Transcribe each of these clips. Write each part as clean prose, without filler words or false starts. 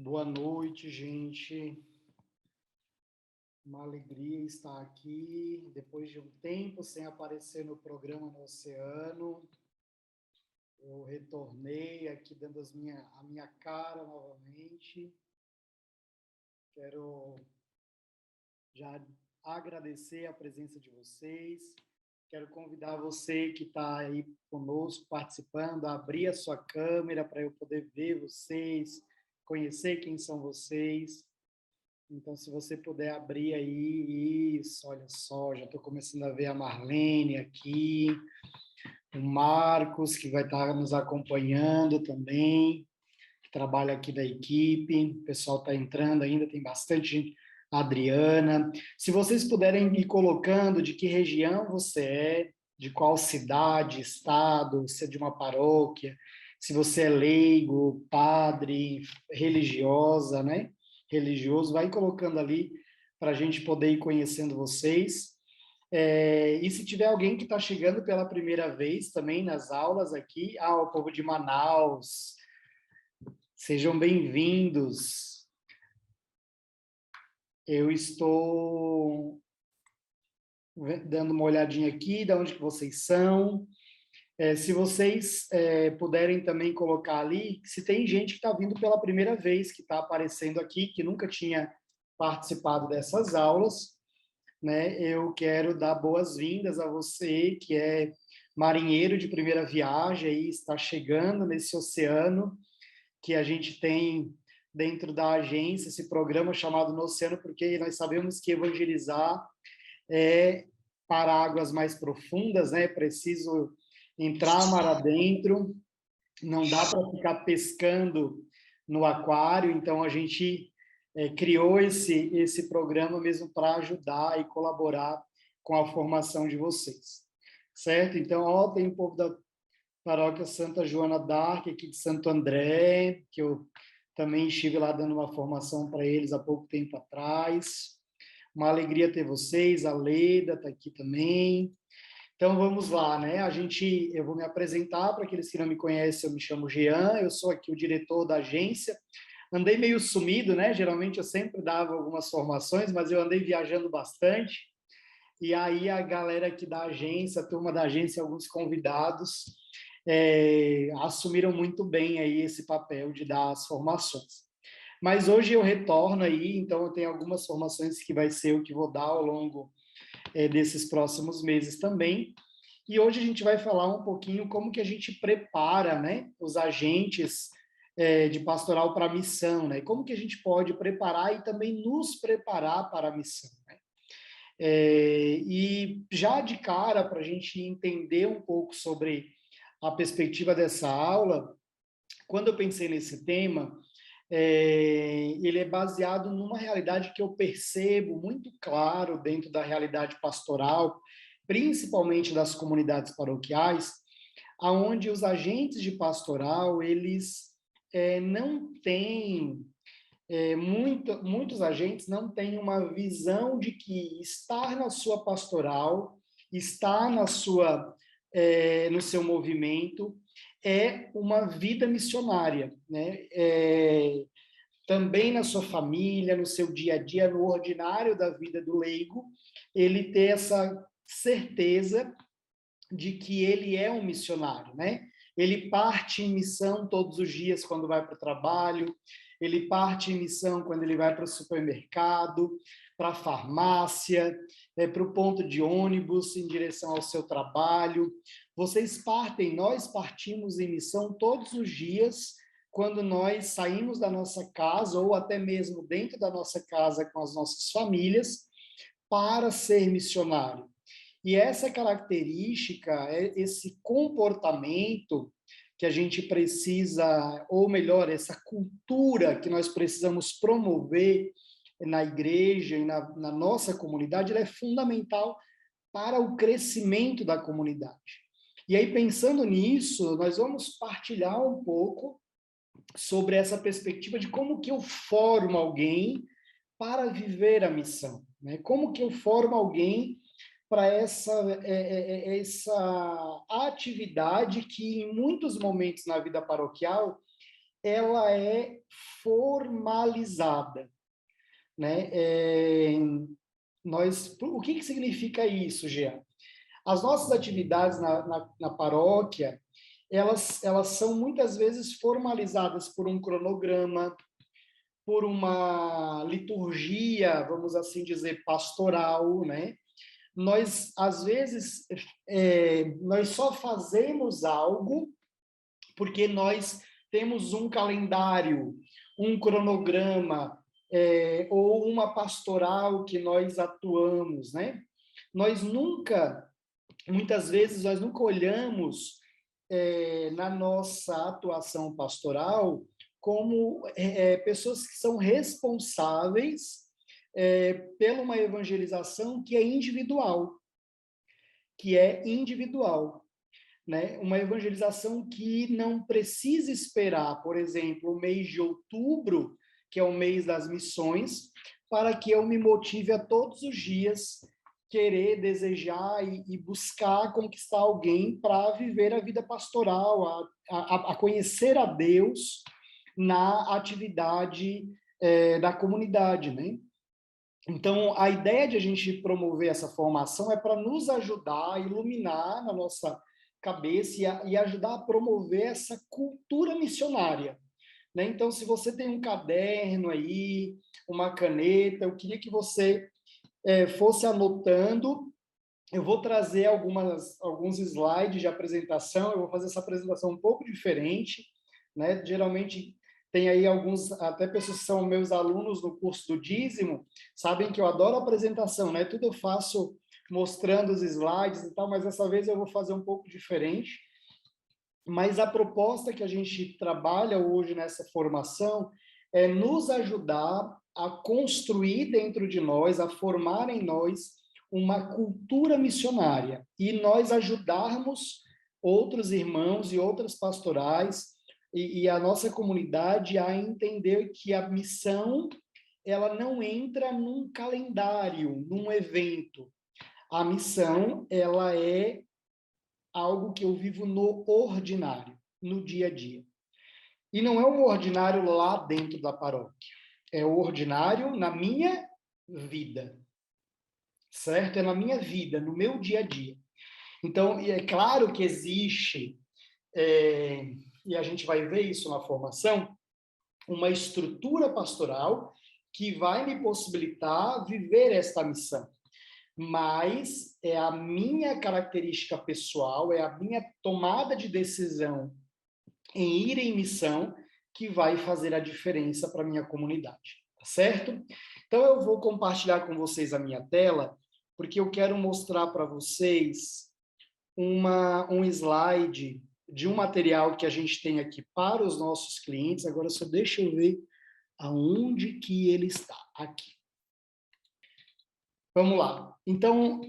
Boa noite, gente. Uma alegria estar aqui depois de um tempo sem aparecer no programa no Oceano. Eu retornei aqui dando a minha cara novamente. Quero já agradecer a presença de vocês. Quero convidar você que está aí conosco, participando, a abrir a sua câmera para eu poder ver vocês, conhecer quem são vocês. Então, se você puder abrir aí, isso, olha só, já estou começando a ver a Marlene aqui, o Marcos, que vai estar nos acompanhando também, que trabalha aqui da equipe, o pessoal está entrando ainda, tem bastante gente, a Adriana. Se vocês puderem ir colocando de que região você é, de qual cidade, estado, se é de uma paróquia, se você é leigo, padre, religiosa, né? Religioso, vai colocando ali para a gente poder ir conhecendo vocês. E se tiver alguém que está chegando pela primeira vez também nas aulas aqui, o povo de Manaus, sejam bem-vindos. Eu estou dando uma olhadinha aqui de onde que vocês são. Se vocês puderem também colocar ali, se tem gente que está vindo pela primeira vez, que está aparecendo aqui, que nunca tinha participado dessas aulas, né? Eu quero dar boas-vindas a você, que é marinheiro de primeira viagem e está chegando nesse oceano que a gente tem dentro da agência, esse programa chamado No Oceano, porque nós sabemos que evangelizar é para águas mais profundas, né? É preciso entrar mar adentro, não dá para ficar pescando no aquário, então a gente criou esse programa mesmo para ajudar e colaborar com a formação de vocês, certo? Então, tem o povo da Paróquia Santa Joana d'Arc, aqui de Santo André, que eu também estive lá dando uma formação para eles há pouco tempo atrás. Uma alegria ter vocês, a Leda está aqui também. Então, vamos lá, né? Eu vou me apresentar para aqueles que não me conhecem, eu me chamo Jean, eu sou aqui o diretor da agência. Andei meio sumido, né? Geralmente eu sempre dava algumas formações, mas eu andei viajando bastante. E aí a galera aqui da agência, a turma da agência, alguns convidados, assumiram muito bem aí esse papel de dar as formações. Mas hoje eu retorno aí, então eu tenho algumas formações que vai ser o que vou dar ao longo desses próximos meses também. E hoje a gente vai falar um pouquinho como que a gente prepara, né, os agentes de pastoral para a missão, né? Como que a gente pode preparar e também nos preparar para a missão, né? E já de cara, para a gente entender um pouco sobre a perspectiva dessa aula, quando eu pensei nesse tema, ele é baseado numa realidade que eu percebo muito claro dentro da realidade pastoral, principalmente das comunidades paroquiais, aonde os agentes de pastoral, eles não têm, muitos agentes não têm uma visão de que estar na sua pastoral, estar no seu movimento, é uma vida missionária, né? Também na sua família, no seu dia a dia, no ordinário da vida do leigo, ele ter essa certeza de que ele é um missionário, né? Ele parte em missão todos os dias quando vai para o trabalho, ele parte em missão quando ele vai para o supermercado, para a farmácia, para o ponto de ônibus em direção ao seu trabalho. Nós partimos em missão todos os dias quando nós saímos da nossa casa ou até mesmo dentro da nossa casa com as nossas famílias para ser missionário. E essa característica, esse comportamento que a gente precisa, ou melhor, essa cultura que nós precisamos promover na igreja e na nossa comunidade, ela é fundamental para o crescimento da comunidade. E aí, pensando nisso, nós vamos partilhar um pouco sobre essa perspectiva de como que eu formo alguém para viver a missão, né? Como que eu formo alguém para essa atividade que, em muitos momentos na vida paroquial, ela é formalizada, né? O que significa isso, Jean? As nossas atividades na paróquia, elas são muitas vezes formalizadas por um cronograma, por uma liturgia, vamos assim dizer, pastoral, né? Nós, às vezes, nós só fazemos algo porque nós temos um calendário, um cronograma, ou uma pastoral que nós atuamos, né? Nós nunca, muitas vezes, nós nunca olhamos na nossa atuação pastoral como pessoas que são responsáveis pela uma evangelização que é individual, né? Uma evangelização que não precisa esperar, por exemplo, o mês de outubro, que é o mês das missões, para que eu me motive a todos os dias querer, desejar e buscar conquistar alguém para viver a vida pastoral, a conhecer a Deus na atividade da comunidade, né? Então, a ideia de a gente promover essa formação é para nos ajudar a iluminar na nossa cabeça e ajudar a promover essa cultura missionária, né? Então, se você tem um caderno aí, uma caneta, eu queria que você fosse anotando. Eu vou trazer alguns slides de apresentação, eu vou fazer essa apresentação um pouco diferente, né? Geralmente tem aí alguns, até pessoas que são meus alunos no curso do dízimo, sabem que eu adoro apresentação, né? Tudo eu faço mostrando os slides e tal, mas dessa vez eu vou fazer um pouco diferente. Mas a proposta que a gente trabalha hoje nessa formação é nos ajudar a construir dentro de nós, a formar em nós uma cultura missionária e nós ajudarmos outros irmãos e outras pastorais e a nossa comunidade a entender que a missão ela não entra num calendário, num evento. A missão ela é algo que eu vivo no ordinário, no dia a dia. E não é um ordinário lá dentro da paróquia, é o ordinário na minha vida, certo? É na minha vida, no meu dia a dia. Então, é claro que existe, e a gente vai ver isso na formação, uma estrutura pastoral que vai me possibilitar viver esta missão. Mas é a minha característica pessoal, é a minha tomada de decisão em ir em missão que vai fazer a diferença para a minha comunidade, tá certo? Então, eu vou compartilhar com vocês a minha tela, porque eu quero mostrar para vocês um slide de um material que a gente tem aqui para os nossos clientes. Agora, só deixa eu ver aonde que ele está. Aqui. Vamos lá. Então,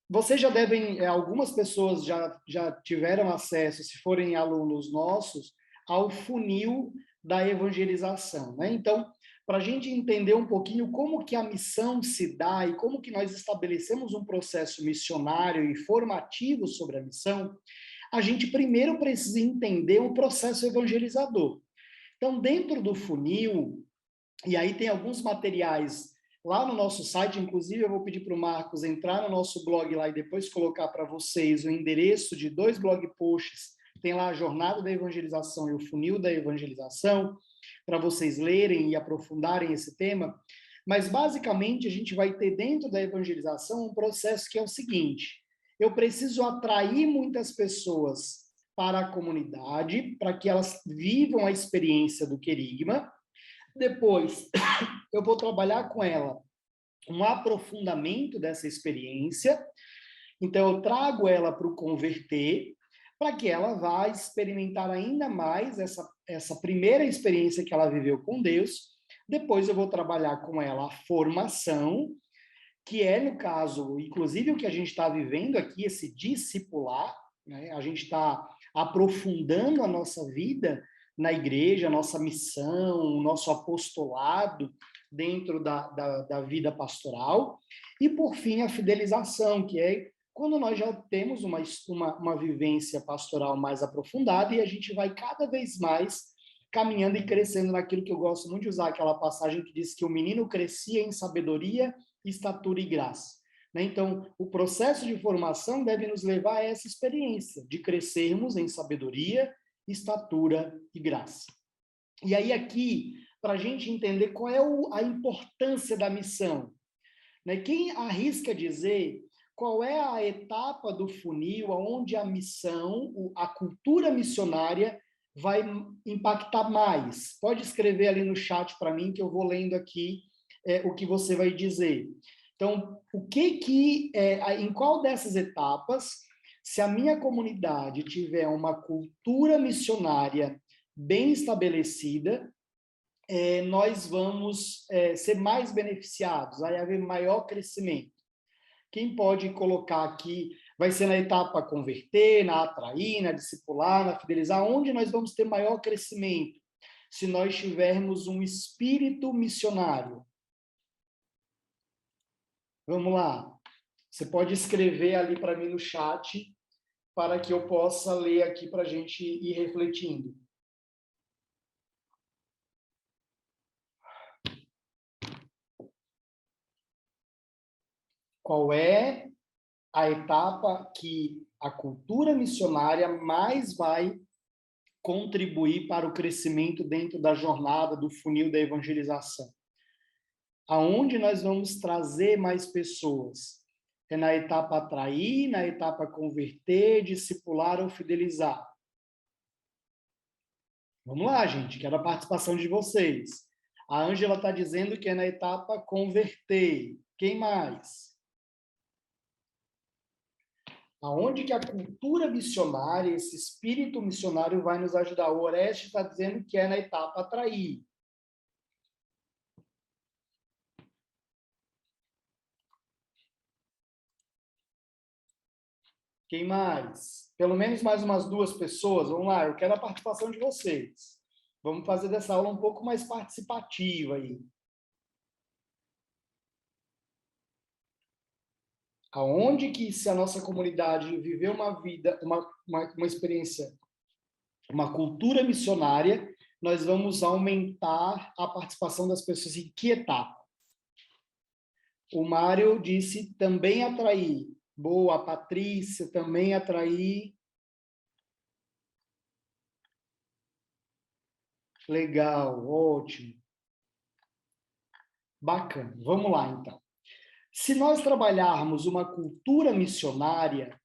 vocês já devem, algumas pessoas já tiveram acesso, se forem alunos nossos, ao funil da evangelização, né? Então, para a gente entender um pouquinho como que a missão se dá e como que nós estabelecemos um processo missionário e formativo sobre a missão, a gente primeiro precisa entender o processo evangelizador. Então, dentro do funil, e aí tem alguns materiais lá no nosso site, inclusive eu vou pedir para o Marcos entrar no nosso blog lá e depois colocar para vocês o endereço de 2 blog posts, tem lá a Jornada da Evangelização e o Funil da Evangelização, para vocês lerem e aprofundarem esse tema. Mas, basicamente, a gente vai ter dentro da evangelização um processo que é o seguinte: eu preciso atrair muitas pessoas para a comunidade, para que elas vivam a experiência do querigma. Depois, eu vou trabalhar com ela um aprofundamento dessa experiência. Então, eu trago ela para o converter, para que ela vá experimentar ainda mais essa primeira experiência que ela viveu com Deus. Depois, eu vou trabalhar com ela a formação, que é, no caso, inclusive o que a gente está vivendo aqui, esse discipular, né? A gente está aprofundando a nossa vida na igreja, a nossa missão, o nosso apostolado dentro da vida pastoral. E, por fim, a fidelização, que é quando nós já temos uma vivência pastoral mais aprofundada e a gente vai cada vez mais caminhando e crescendo naquilo que eu gosto muito de usar, aquela passagem que diz que o menino crescia em sabedoria, estatura e graça. Né? Então, o processo de formação deve nos levar a essa experiência de crescermos em sabedoria, estatura e graça. E aí aqui, para a gente entender qual é a importância da missão, né? Quem arrisca dizer qual é a etapa do funil onde a missão, a cultura missionária vai impactar mais? Pode escrever ali no chat para mim que eu vou lendo aqui o que você vai dizer. Então, em qual dessas etapas, se a minha comunidade tiver uma cultura missionária bem estabelecida, nós vamos ser mais beneficiados, vai haver maior crescimento. Quem pode colocar aqui, vai ser na etapa converter, na atrair, na discipular, na fidelizar, onde nós vamos ter maior crescimento, se nós tivermos um espírito missionário. Vamos lá. Você pode escrever ali para mim no chat, para que eu possa ler aqui para a gente ir refletindo. Qual é a etapa que a cultura missionária mais vai contribuir para o crescimento dentro da jornada do funil da evangelização? Aonde nós vamos trazer mais pessoas? É na etapa atrair, na etapa converter, discipular ou fidelizar? Vamos lá, gente, quero a participação de vocês. A Ângela está dizendo que é na etapa converter. Quem mais? Aonde que a cultura missionária, esse espírito missionário vai nos ajudar? O Oreste está dizendo que é na etapa atrair. Quem mais? Pelo menos mais umas 2 pessoas. Vamos lá, eu quero a participação de vocês. Vamos fazer dessa aula um pouco mais participativa aí. Aonde que, se a nossa comunidade viver uma vida, uma experiência, uma cultura missionária, nós vamos aumentar a participação das pessoas. Em que etapa? O Mário disse também atrair. Boa, a Patrícia também atrair. Legal, ótimo. Bacana. Vamos lá, então. Se nós trabalharmos uma cultura missionária,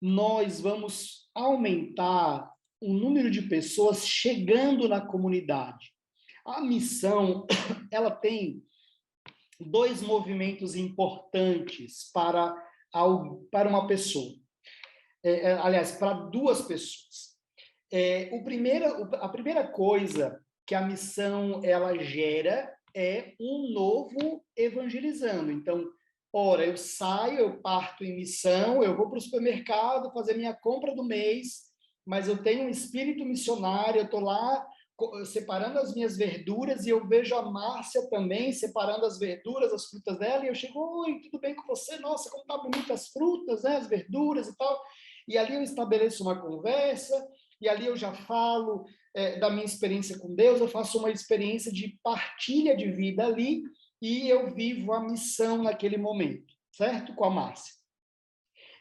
nós vamos aumentar o número de pessoas chegando na comunidade. A missão, ela tem 2 movimentos importantes para uma pessoa. Aliás, para 2 pessoas. A primeira coisa que a missão ela gera é um novo evangelizando. Então, ora, eu saio, eu parto em missão, eu vou para o supermercado fazer minha compra do mês, mas eu tenho um espírito missionário, eu estou lá separando as minhas verduras e eu vejo a Márcia também separando as verduras, as frutas dela, e eu chego, oi, tudo bem com você? Nossa, como tá bonita as frutas, né? As verduras e tal. E ali eu estabeleço uma conversa, e ali eu já falo da minha experiência com Deus, eu faço uma experiência de partilha de vida ali, e eu vivo a missão naquele momento, certo? Com a Márcia.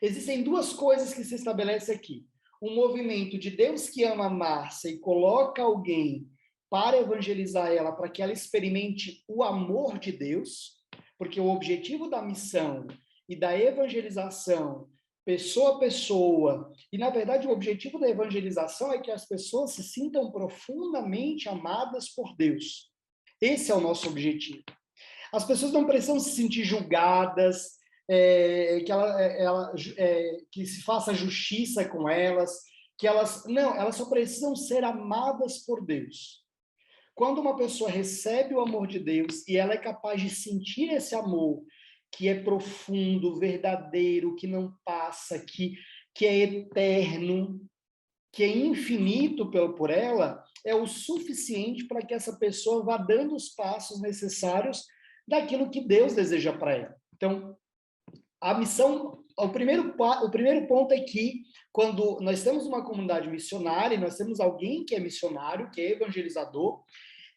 Existem 2 coisas que se estabelecem aqui. Um movimento de Deus que ama a Márcia e coloca alguém para evangelizar ela, para que ela experimente o amor de Deus, porque o objetivo da missão e da evangelização, pessoa a pessoa, e na verdade o objetivo da evangelização é que as pessoas se sintam profundamente amadas por Deus. Esse é o nosso objetivo. As pessoas não precisam se sentir julgadas, que se faça justiça com elas, elas só precisam ser amadas por Deus. Quando uma pessoa recebe o amor de Deus e ela é capaz de sentir esse amor, que é profundo, verdadeiro, que não passa, que é eterno, que é infinito por ela, é o suficiente para que essa pessoa vá dando os passos necessários daquilo que Deus deseja para ela. Então, a missão o primeiro ponto é que, quando nós temos uma comunidade missionária, nós temos alguém que é missionário, que é evangelizador,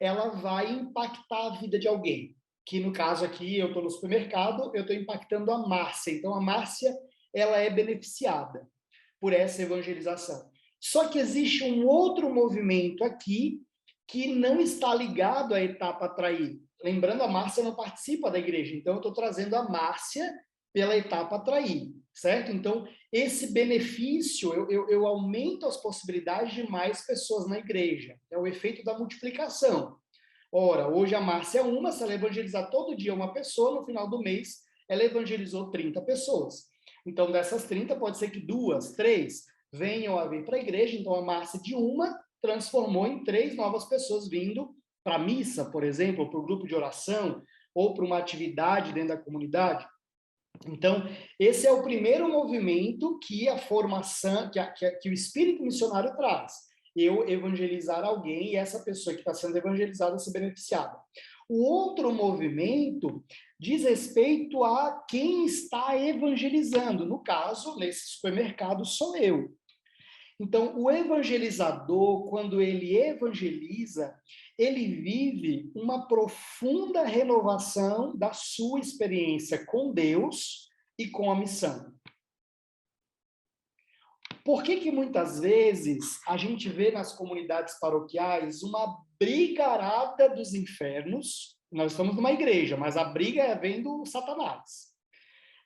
ela vai impactar a vida de alguém. Que, no caso aqui, eu estou no supermercado, eu estou impactando a Márcia. Então, a Márcia, ela é beneficiada por essa evangelização. Só que existe um outro movimento aqui que não está ligado à etapa atrair. Lembrando, a Márcia não participa da igreja, então eu estou trazendo a Márcia pela etapa atrair, certo? Então, esse benefício, eu aumento as possibilidades de mais pessoas na igreja. É o efeito da multiplicação. Ora, hoje a Márcia é uma, se ela evangelizar todo dia uma pessoa, no final do mês, ela evangelizou 30 pessoas. Então, dessas 30, pode ser que 2, 3 venham a vir para a igreja. Então, a Márcia de uma transformou em 3 novas pessoas vindo para a missa, por exemplo, para o grupo de oração, ou para uma atividade dentro da comunidade. Então, esse é o primeiro movimento que a formação, que o espírito missionário traz. Eu evangelizar alguém e essa pessoa que está sendo evangelizada ser beneficiada. O outro movimento diz respeito a quem está evangelizando. No caso, nesse supermercado, sou eu. Então, o evangelizador, quando ele evangeliza, ele vive uma profunda renovação da sua experiência com Deus e com a missão. Por que muitas vezes a gente vê nas comunidades paroquiais uma brigarada dos infernos? Nós estamos numa igreja, mas a briga vem do Satanás.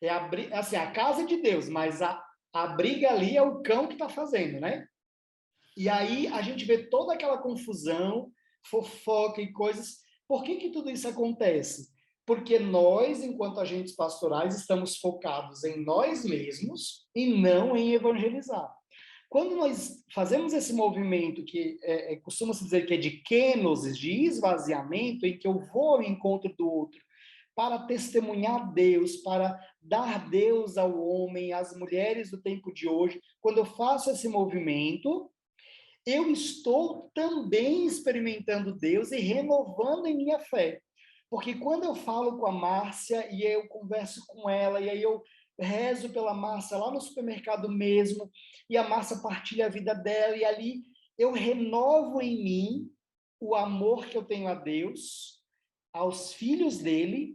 É assim, a casa de Deus, mas a briga ali é o cão que está fazendo, né? E aí a gente vê toda aquela confusão, fofoca e coisas. Por que tudo isso acontece? Porque nós, enquanto agentes pastorais, estamos focados em nós mesmos e não em evangelizar. Quando nós fazemos esse movimento que costuma-se dizer que é de kenosis, de esvaziamento, em que eu vou ao encontro do outro para testemunhar Deus, para dar Deus ao homem, às mulheres do tempo de hoje, quando eu faço esse movimento, eu estou também experimentando Deus e renovando em minha fé. Porque quando eu falo com a Márcia e eu converso com ela, e aí eu rezo pela Márcia lá no supermercado mesmo, e a Márcia partilha a vida dela, e ali eu renovo em mim o amor que eu tenho a Deus, aos filhos dele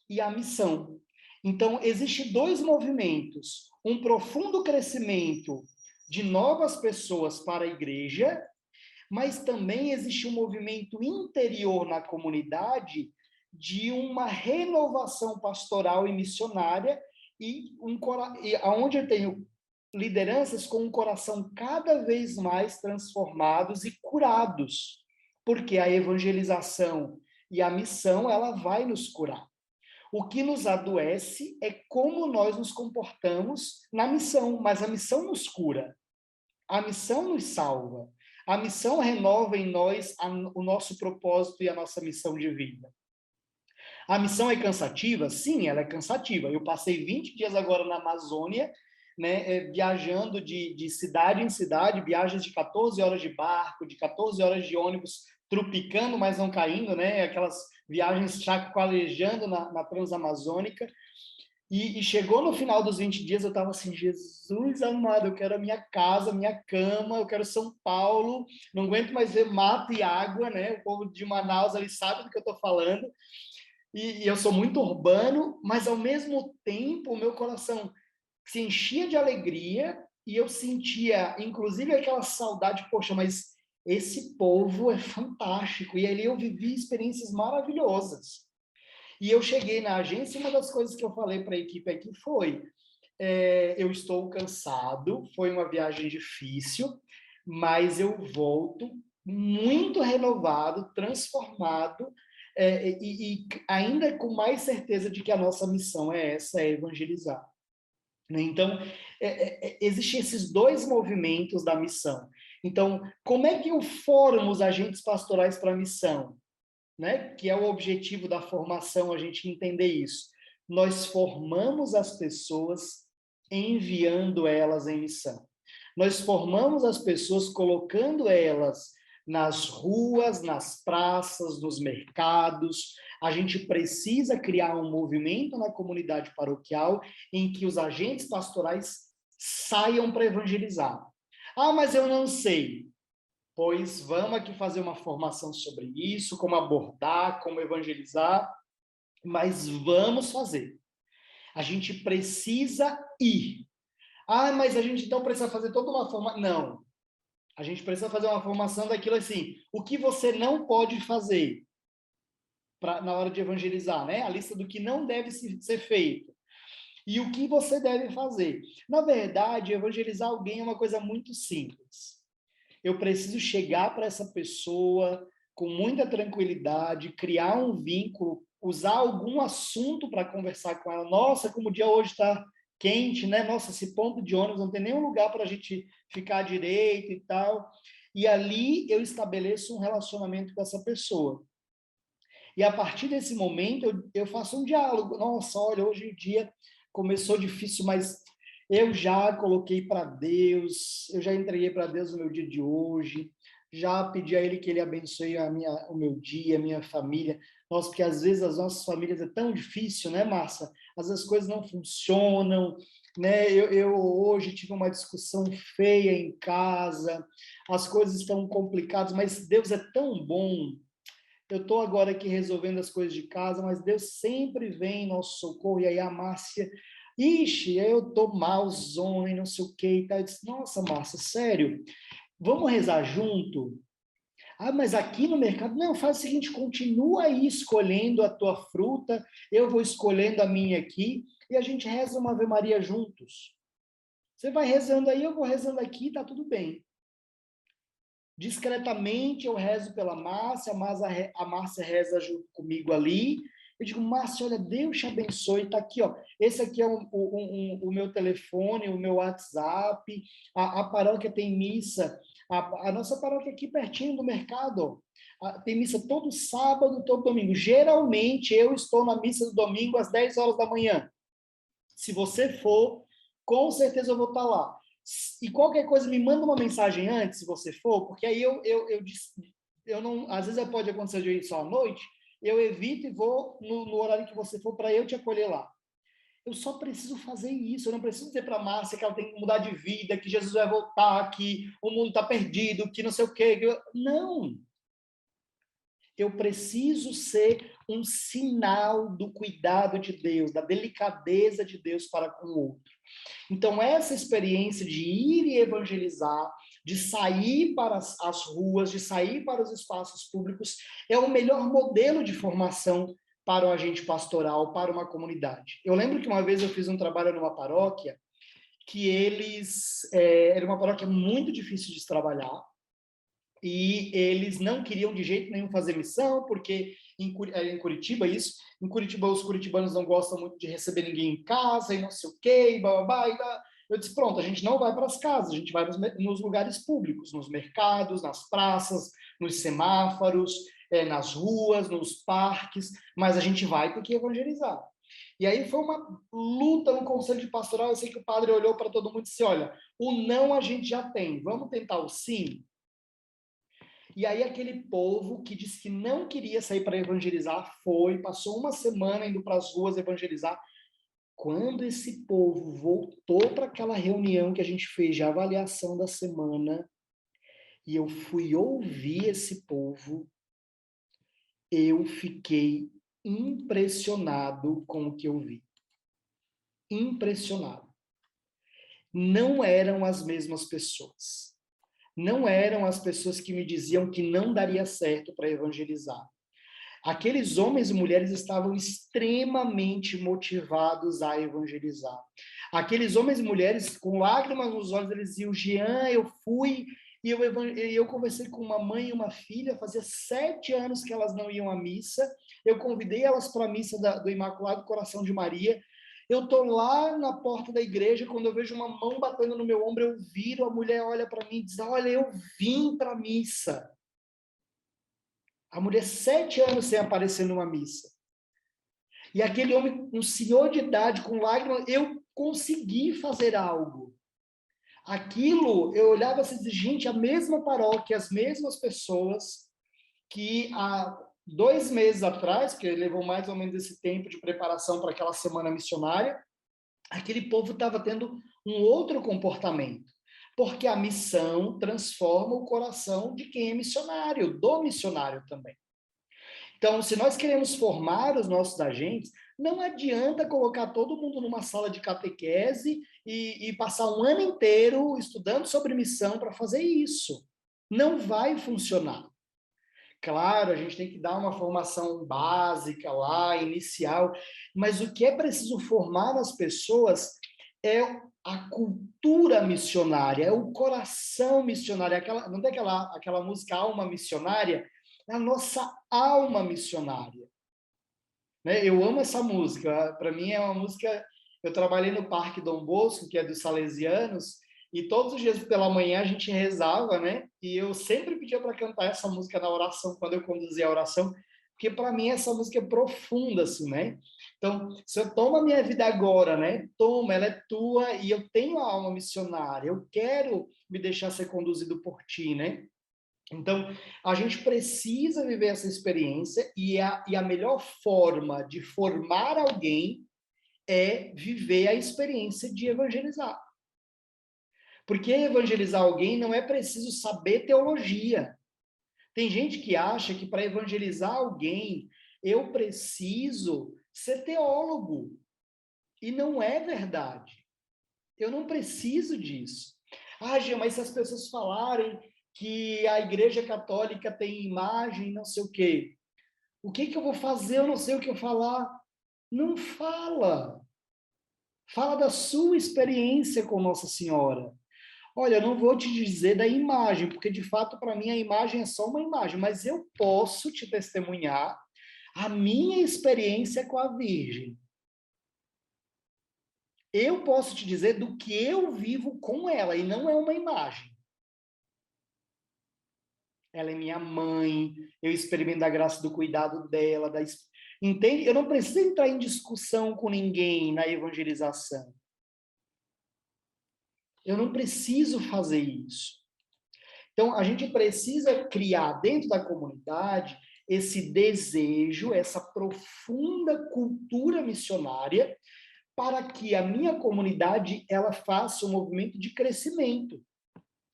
e à missão. Então, existem 2 movimentos. Um profundo crescimento de novas pessoas para a igreja, mas também existe um movimento interior na comunidade de uma renovação pastoral e missionária, e onde eu tenho lideranças com um coração cada vez mais transformados e curados, porque a evangelização e a missão, ela vai nos curar. O que nos adoece é como nós nos comportamos na missão, mas a missão nos cura. A missão nos salva. A missão renova em nós o nosso propósito e a nossa missão de vida. A missão é cansativa? Sim, ela é cansativa. Eu passei 20 dias agora na Amazônia, né, viajando de cidade em cidade, viagens de 14 horas de barco, de 14 horas de ônibus, tropicando, mas não caindo, né, aquelas viagens chacoalejando na Transamazônica. E chegou no final dos 20 dias, eu estava assim, Jesus amado, eu quero a minha casa, a minha cama, eu quero São Paulo, não aguento mais ver mato e água, né? O povo de Manaus ali sabe do que eu estou falando. E eu sou muito urbano, mas ao mesmo tempo o meu coração se enchia de alegria e eu sentia, inclusive, aquela saudade, poxa, mas esse povo é fantástico. E ali eu vivi experiências maravilhosas. E eu cheguei na agência e uma das coisas que eu falei para a equipe aqui foi, eu estou cansado, foi uma viagem difícil, mas eu volto muito renovado, transformado, e ainda com mais certeza de que a nossa missão é essa, é evangelizar. Então, existem esses 2 movimentos da missão. Então, como é que eu formo os agentes pastorais para a missão? Né? Que é o objetivo da formação, a gente entender isso. Nós formamos as pessoas enviando elas em missão. Nós formamos as pessoas colocando elas nas ruas, nas praças, nos mercados, A gente precisa criar um movimento na comunidade paroquial em que os agentes pastorais saiam para evangelizar. Ah, mas eu não sei. Pois vamos aqui fazer uma formação sobre isso, como abordar, como evangelizar, mas vamos fazer. A gente precisa ir. Ah, mas a gente então precisa fazer toda uma formação. Não. A gente precisa fazer uma formação daquilo assim. O que você não pode fazer na hora de evangelizar, né? A lista do que não deve ser feito. E o que você deve fazer. Na verdade, evangelizar alguém é uma coisa muito simples. Eu preciso chegar para essa pessoa com muita tranquilidade, criar um vínculo, usar algum assunto para conversar com ela. Nossa, como o dia hoje está quente, né? Nossa, esse ponto de ônibus não tem nenhum lugar para a gente ficar direito e tal. E ali eu estabeleço um relacionamento com essa pessoa. E a partir desse momento eu faço um diálogo. Nossa, olha, hoje em dia começou difícil, mas eu já coloquei para Deus, eu já entreguei para Deus o meu dia de hoje, já pedi a Ele que Ele abençoe o meu dia, a minha família. Nossa, porque às vezes as nossas famílias é tão difícil, né, Márcia? Às vezes as coisas não funcionam, né? Eu hoje tive uma discussão feia em casa, as coisas estão complicadas, mas Deus é tão bom. Eu estou agora aqui resolvendo as coisas de casa, mas Deus sempre vem em nosso socorro. E aí a Márcia, ixi, eu estou malzona e não sei o que e tal. Eu disse, nossa, Márcia, sério, vamos rezar junto? Ah, mas aqui no mercado, não, faz o seguinte, continua aí escolhendo a tua fruta, eu vou escolhendo a minha aqui, e a gente reza uma Ave Maria juntos. Você vai rezando aí, eu vou rezando aqui, tá tudo bem. Discretamente eu rezo pela Márcia, a Márcia reza junto comigo ali. Eu digo, Márcia, olha, Deus te abençoe, tá aqui, ó. Esse aqui é o meu telefone, o meu WhatsApp. A paróquia tem missa, a nossa paróquia aqui pertinho do mercado, ó. Tem missa todo sábado, todo domingo. Geralmente eu estou na missa do domingo às 10 horas da manhã. Se você for, com certeza eu vou estar lá. E qualquer coisa, me manda uma mensagem antes, se você for, porque aí eu não, às vezes pode acontecer de ir só à noite, eu evito e vou no horário que você for para eu te acolher lá. Eu só preciso fazer isso, eu não preciso dizer para a Márcia que ela tem que mudar de vida, que Jesus vai voltar, que o mundo está perdido, que não sei o quê. Não! Eu preciso ser um sinal do cuidado de Deus, da delicadeza de Deus para com o outro. Então, essa experiência de ir e evangelizar, de sair para as ruas, de sair para os espaços públicos, é o melhor modelo de formação para o agente pastoral, para uma comunidade. Eu lembro que uma vez eu fiz um trabalho numa paróquia, que era uma paróquia muito difícil de se trabalhar, e eles não queriam de jeito nenhum fazer missão, porque em Curitiba isso, em Curitiba os curitibanos não gostam muito de receber ninguém em casa, e não sei o quê, e blá, blá, blá, e blá. Eu disse, pronto, a gente não vai para as casas, a gente vai nos lugares públicos, nos mercados, nas praças, nos semáforos, nas ruas, nos parques, mas a gente vai ter que evangelizar. E aí foi uma luta no conselho de pastoral, eu sei que o padre olhou para todo mundo e disse, olha, o não a gente já tem, vamos tentar o sim? E aí aquele povo que disse que não queria sair para evangelizar passou uma semana indo para as ruas evangelizar. Quando esse povo voltou para aquela reunião que a gente fez de avaliação da semana, e eu fui ouvir esse povo, eu fiquei impressionado com o que eu vi. Impressionado. Não eram as mesmas pessoas. Não eram as pessoas que me diziam que não daria certo para evangelizar. Aqueles homens e mulheres estavam extremamente motivados a evangelizar. Aqueles homens e mulheres, com lágrimas nos olhos, eles diziam, Jean, eu fui e eu conversei com uma mãe e uma filha, fazia 7 anos que elas não iam à missa, eu convidei elas para a missa do Imaculado Coração de Maria, eu estou lá na porta da igreja, quando eu vejo uma mão batendo no meu ombro, eu viro, a mulher olha para mim e diz, olha, eu vim para a missa. A mulher 7 anos sem aparecer numa missa. E aquele homem, um senhor de idade, com lágrimas, eu consegui fazer algo. Aquilo, eu olhava assim, gente, a mesma paróquia, as mesmas pessoas que há 2 meses atrás, que levou mais ou menos esse tempo de preparação para aquela semana missionária, aquele povo estava tendo um outro comportamento, porque a missão transforma o coração de quem é missionário, do missionário também. Então, se nós queremos formar os nossos agentes, não adianta colocar todo mundo numa sala de catequese e passar um ano inteiro estudando sobre missão para fazer isso. Não vai funcionar. Claro, a gente tem que dar uma formação básica lá, inicial, mas o que é preciso formar nas pessoas é a cultura missionária, é o coração missionário. Não tem aquela música Alma Missionária? É a nossa alma missionária. Né? Eu amo essa música. Para mim é uma música... Eu trabalhei no Parque Dom Bosco, que é dos salesianos, e todos os dias pela manhã a gente rezava, né? E eu sempre pedia para cantar essa música na oração, quando eu conduzia a oração, porque para mim essa música é profunda, assim, né? Então, se eu tomo a minha vida agora, né? Toma, ela é tua e eu tenho a alma missionária, eu quero me deixar ser conduzido por ti, né? Então, a gente precisa viver essa experiência e a melhor forma de formar alguém é viver a experiência de evangelizar. Porque evangelizar alguém não é preciso saber teologia. Tem gente que acha que para evangelizar alguém eu preciso ser teólogo. E não é verdade. Eu não preciso disso. Ah, Gia, mas se as pessoas falarem que a Igreja Católica tem imagem, não sei o que eu vou fazer? Eu não sei o que eu falar. Não fala. Fala da sua experiência com Nossa Senhora. Olha, eu não vou te dizer da imagem, porque de fato para mim a imagem é só uma imagem, mas eu posso te testemunhar a minha experiência com a Virgem. Eu posso te dizer do que eu vivo com ela, e não é uma imagem. Ela é minha mãe, eu experimento a graça do cuidado dela, entende? Eu não preciso entrar em discussão com ninguém na evangelização. Eu não preciso fazer isso. Então, a gente precisa criar dentro da comunidade esse desejo, essa profunda cultura missionária, para que a minha comunidade ela faça um movimento de crescimento.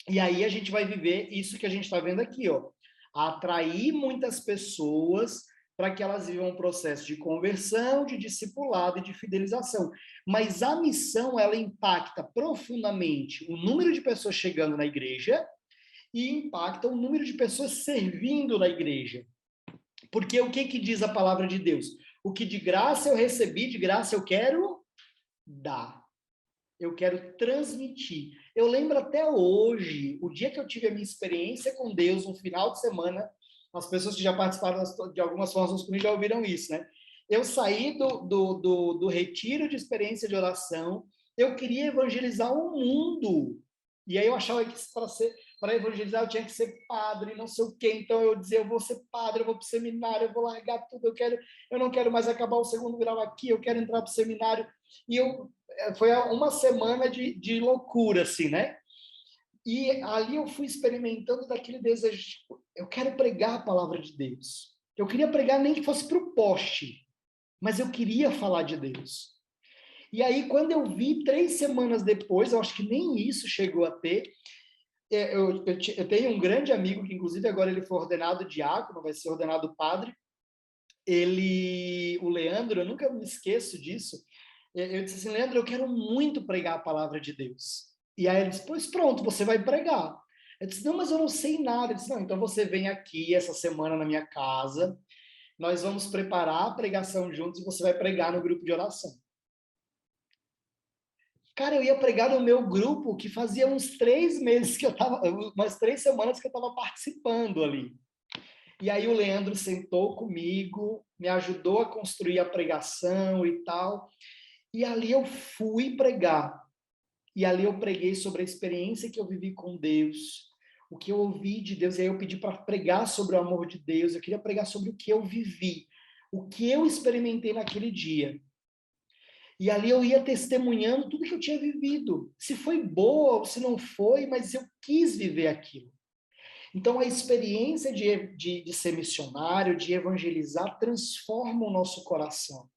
E aí a gente vai viver isso que a gente está vendo aqui, ó, atrair muitas pessoas para que elas vivam um processo de conversão, de discipulado e de fidelização. Mas a missão, ela impacta profundamente o número de pessoas chegando na igreja e impacta o número de pessoas servindo na igreja. Porque o que diz a palavra de Deus? O que de graça eu recebi, de graça eu quero dar. Eu quero transmitir. Eu lembro até hoje, o dia que eu tive a minha experiência com Deus, um final de semana, as pessoas que já participaram de algumas formações comigo já ouviram isso, né? Eu saí do retiro de experiência de oração, eu queria evangelizar o mundo. E aí eu achava que para evangelizar eu tinha que ser padre, não sei o quê. Então eu dizia, eu vou ser padre, eu vou para o seminário, eu vou largar tudo, eu não quero mais acabar o segundo grau aqui, eu quero entrar para o seminário. E foi uma semana de loucura, assim, né? E ali eu fui experimentando daquele desejo, tipo, eu quero pregar a palavra de Deus. Eu queria pregar nem que fosse para o poste, mas eu queria falar de Deus. E aí, quando eu vi, 3 semanas depois, eu acho que nem isso chegou a ter, eu tenho um grande amigo, que inclusive agora ele foi ordenado diácono, vai ser ordenado padre, o Leandro, eu nunca me esqueço disso, eu disse assim, Leandro, eu quero muito pregar a palavra de Deus. E aí ele disse, pois pronto, você vai pregar. Eu disse, não, mas eu não sei nada. Ele disse, não, então você vem aqui essa semana na minha casa, nós vamos preparar a pregação juntos e você vai pregar no grupo de oração. Cara, eu ia pregar no meu grupo que fazia uns 3 meses que eu estava, umas 3 semanas que eu estava participando ali. E aí o Leandro sentou comigo, me ajudou a construir a pregação e tal. E ali eu fui pregar. E ali eu preguei sobre a experiência que eu vivi com Deus, o que eu ouvi de Deus. E aí eu pedi para pregar sobre o amor de Deus. Eu queria pregar sobre o que eu vivi, o que eu experimentei naquele dia. E ali eu ia testemunhando tudo que eu tinha vivido. Se foi boa ou se não foi, mas eu quis viver aquilo. Então, a experiência de ser missionário, de evangelizar, transforma o nosso coração.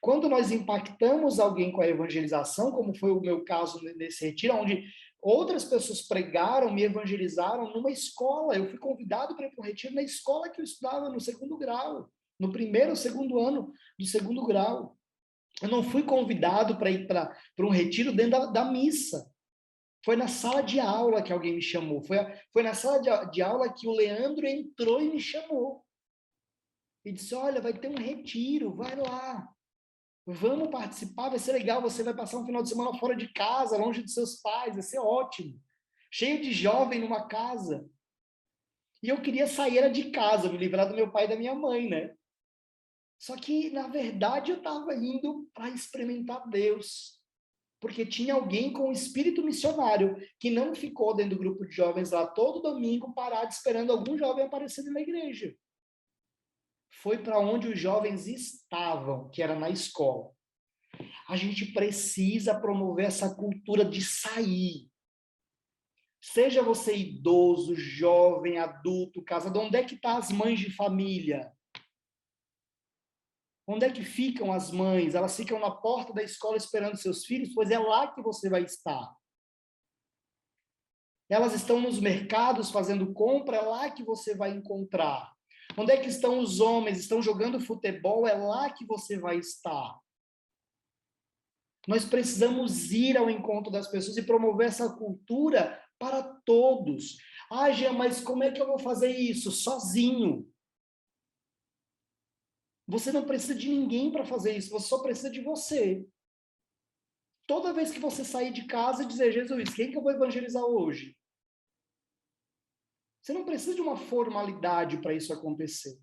Quando nós impactamos alguém com a evangelização, como foi o meu caso nesse retiro, onde outras pessoas pregaram, me evangelizaram numa escola. Eu fui convidado para ir para um retiro na escola que eu estudava no segundo grau, no primeiro ou segundo ano do segundo grau. Eu não fui convidado para ir para um retiro dentro da missa. Foi na sala de aula que alguém me chamou. Foi na sala de aula que o Leandro entrou e me chamou. E disse, olha, vai ter um retiro, vai lá. Vamos participar, vai ser legal, você vai passar um final de semana fora de casa, longe dos seus pais, vai ser ótimo. Cheio de jovem numa casa. E eu queria sair era de casa, me livrar do meu pai e da minha mãe, né? Só que, na verdade, eu estava indo para experimentar Deus. Porque tinha alguém com espírito missionário que não ficou dentro do grupo de jovens lá todo domingo parado esperando algum jovem aparecer na igreja. Foi para onde os jovens estavam, que era na escola. A gente precisa promover essa cultura de sair. Seja você idoso, jovem, adulto, casado, onde é que estão as mães de família? Onde é que ficam as mães? Elas ficam na porta da escola esperando seus filhos, pois é lá que você vai estar. Elas estão nos mercados fazendo compra, é lá que você vai encontrar. Onde é que estão os homens? Estão jogando futebol, é lá que você vai estar. Nós precisamos ir ao encontro das pessoas e promover essa cultura para todos. Ah, Jean, mas como é que eu vou fazer isso? Sozinho. Você não precisa de ninguém para fazer isso, você só precisa de você. Toda vez que você sair de casa e dizer, Jesus, quem que eu vou evangelizar hoje? Você não precisa de uma formalidade para isso acontecer.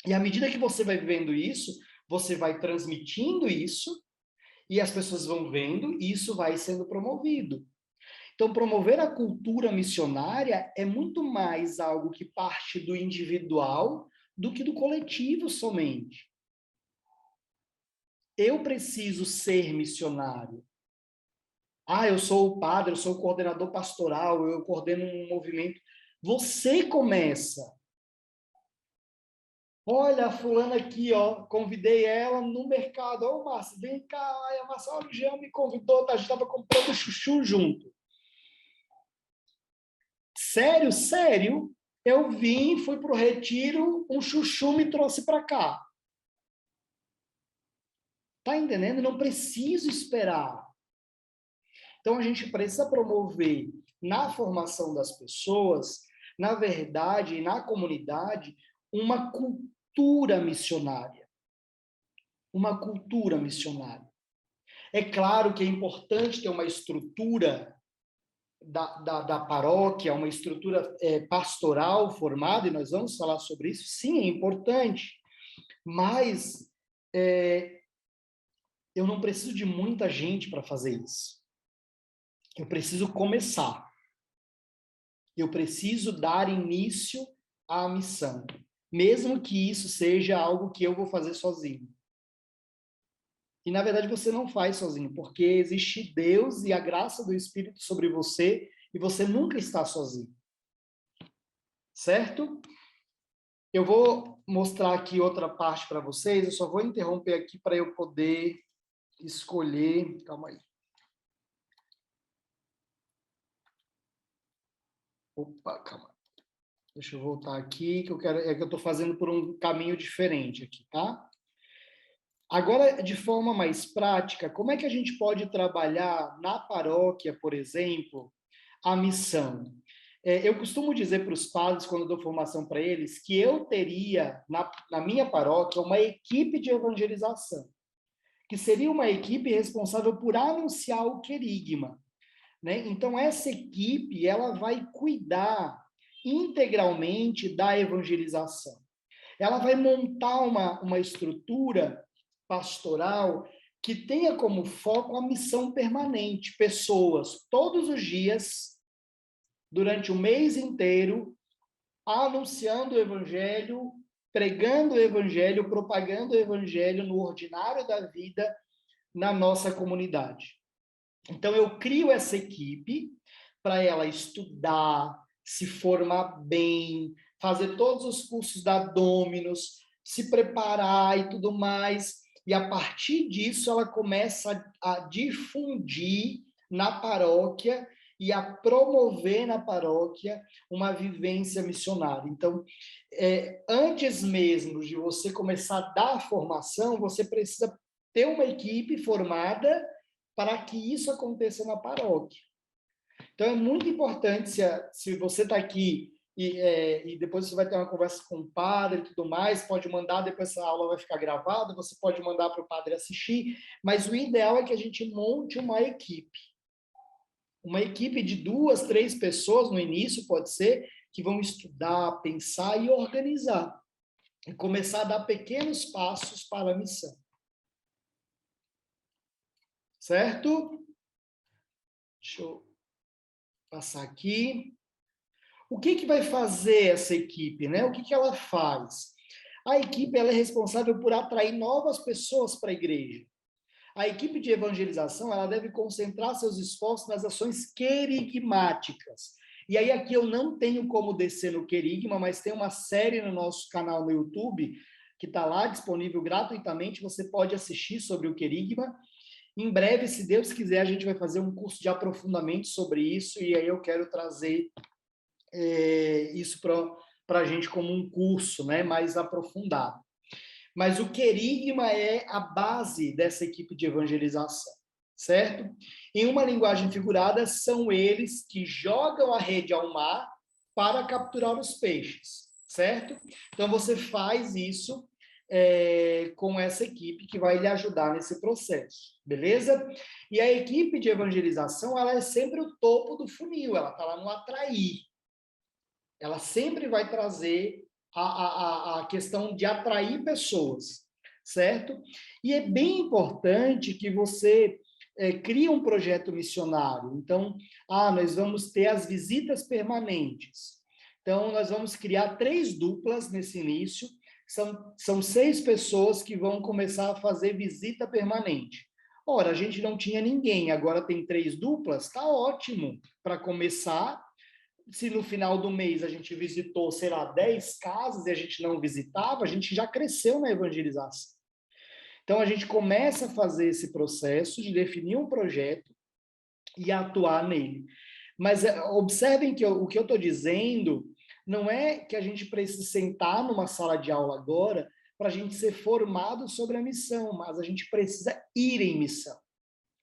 E à medida que você vai vivendo isso, você vai transmitindo isso, e as pessoas vão vendo, e isso vai sendo promovido. Então, promover a cultura missionária é muito mais algo que parte do individual do que do coletivo somente. Eu preciso ser missionário. Ah, eu sou o padre, eu sou o coordenador pastoral, eu coordeno um movimento. Você começa. Olha, a fulana aqui, ó, convidei ela no mercado. Ô, Márcia, vem cá. Ai, a Márcia, olha, o Jean me convidou, a gente estava comprando chuchu junto. Sério, sério. Eu vim, fui para o retiro, um chuchu me trouxe para cá. Tá entendendo? Não preciso esperar. Então, a gente precisa promover na formação das pessoas, na verdade, na comunidade, uma cultura missionária. Uma cultura missionária. É claro que é importante ter uma estrutura da paróquia, uma estrutura pastoral formada, e nós vamos falar sobre isso. Sim, é importante, mas eu não preciso de muita gente para fazer isso. Eu preciso começar. Eu preciso dar início à missão, mesmo que isso seja algo que eu vou fazer sozinho. E, na verdade, você não faz sozinho, porque existe Deus e a graça do Espírito sobre você, e você nunca está sozinho. Certo? Eu vou mostrar aqui outra parte para vocês, eu só vou interromper aqui para eu poder escolher... Calma aí. Opa, calma. Deixa eu voltar aqui, que eu quero... É que eu estou fazendo por um caminho diferente aqui, tá? Agora, de forma mais prática, como é que a gente pode trabalhar na paróquia, por exemplo, a missão? Eu costumo dizer para os padres, quando eu dou formação para eles, que eu teria, na minha paróquia, uma equipe de evangelização, que seria uma equipe responsável por anunciar o querigma, né? Então, essa equipe, ela vai cuidar integralmente da evangelização. Ela vai montar uma estrutura pastoral que tenha como foco a missão permanente, pessoas todos os dias, durante o mês inteiro, anunciando o evangelho, pregando o evangelho, propagando o evangelho no ordinário da vida na nossa comunidade. Então, eu crio essa equipe para ela estudar, se formar bem, fazer todos os cursos da Dominus, se preparar e tudo mais. E a partir disso, ela começa a difundir na paróquia e a promover na paróquia uma vivência missionária. Então, antes mesmo de você começar a dar a formação, você precisa ter uma equipe formada para que isso aconteça na paróquia. Então, é muito importante, se você está aqui e depois você vai ter uma conversa com o padre e tudo mais, pode mandar, depois essa aula vai ficar gravada, você pode mandar para o padre assistir, mas o ideal é que a gente monte uma equipe. Uma equipe de 2, 3 pessoas, no início pode ser, que vão estudar, pensar e organizar. E começar a dar pequenos passos para a missão. Certo? Deixa eu passar aqui. O que vai fazer essa equipe, né? O que ela faz? A equipe ela é responsável por atrair novas pessoas para a igreja. A equipe de evangelização ela deve concentrar seus esforços nas ações querigmáticas. E aí aqui eu não tenho como descer no querigma, mas tem uma série no nosso canal no YouTube que está lá disponível gratuitamente, você pode assistir sobre o querigma. Em breve, se Deus quiser, a gente vai fazer um curso de aprofundamento sobre isso, e aí eu quero trazer isso para a gente como um curso, né, mais aprofundado. Mas o querigma é a base dessa equipe de evangelização, certo? Em uma linguagem figurada, são eles que jogam a rede ao mar para capturar os peixes, certo? Então, você faz isso com essa equipe que vai lhe ajudar nesse processo, beleza? E a equipe de evangelização, ela é sempre o topo do funil, ela está lá no atrair. Ela sempre vai trazer a questão de atrair pessoas, certo? E é bem importante que você crie um projeto missionário. Então, nós vamos ter as visitas permanentes. Então, nós vamos criar 3 duplas nesse início. São 6 pessoas que vão começar a fazer visita permanente. Ora, a gente não tinha ninguém, agora tem 3 duplas, está ótimo para começar. Se no final do mês a gente visitou, sei lá, 10 casas e a gente não visitava, a gente já cresceu na evangelização. Então, a gente começa a fazer esse processo de definir um projeto e atuar nele. Mas observem que o que eu estou dizendo não é que a gente precisa sentar numa sala de aula agora para a gente ser formado sobre a missão, mas a gente precisa ir em missão.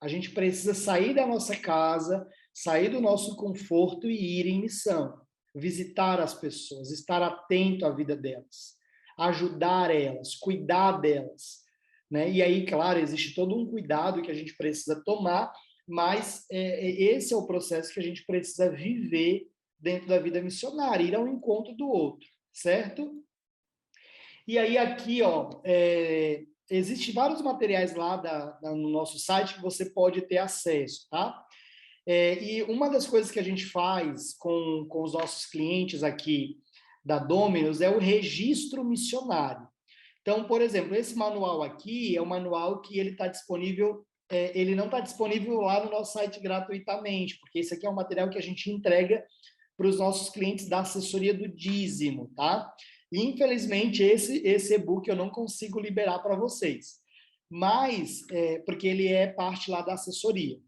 A gente precisa sair da nossa casa, sair do nosso conforto e ir em missão. Visitar as pessoas, estar atento à vida delas, ajudar elas, cuidar delas, né? E aí, claro, existe todo um cuidado que a gente precisa tomar, mas esse é o processo que a gente precisa viver dentro da vida missionária, ir ao encontro do outro, certo? E aí aqui, existem vários materiais lá no nosso site que você pode ter acesso, tá? E uma das coisas que a gente faz com os nossos clientes aqui da Dominus é o registro missionário. Então, por exemplo, esse manual aqui é um manual que ele está disponível, ele não está disponível lá no nosso site gratuitamente, porque esse aqui é um material que a gente entrega para os nossos clientes da assessoria do dízimo, tá? Infelizmente, esse e-book eu não consigo liberar para vocês, mas, porque ele é parte lá da assessoria.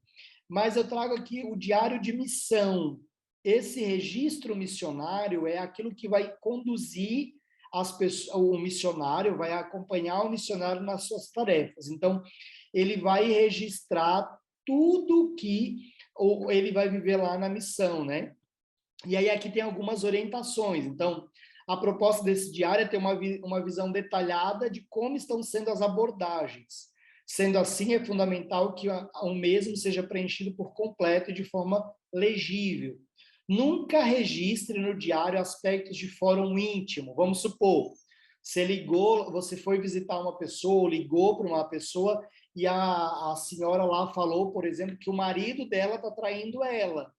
Mas eu trago aqui o diário de missão. Esse registro missionário é aquilo que vai conduzir o missionário, vai acompanhar o missionário nas suas tarefas. Então, ele vai registrar tudo que ele vai viver lá na missão, né? E aí aqui tem algumas orientações. Então, a proposta desse diário é ter uma visão detalhada de como estão sendo as abordagens. Sendo assim, é fundamental que o mesmo seja preenchido por completo e de forma legível. Nunca registre no diário aspectos de fórum íntimo. Vamos supor, você foi visitar uma pessoa, ligou para uma pessoa e a senhora lá falou, por exemplo, que o marido dela está traindo ela.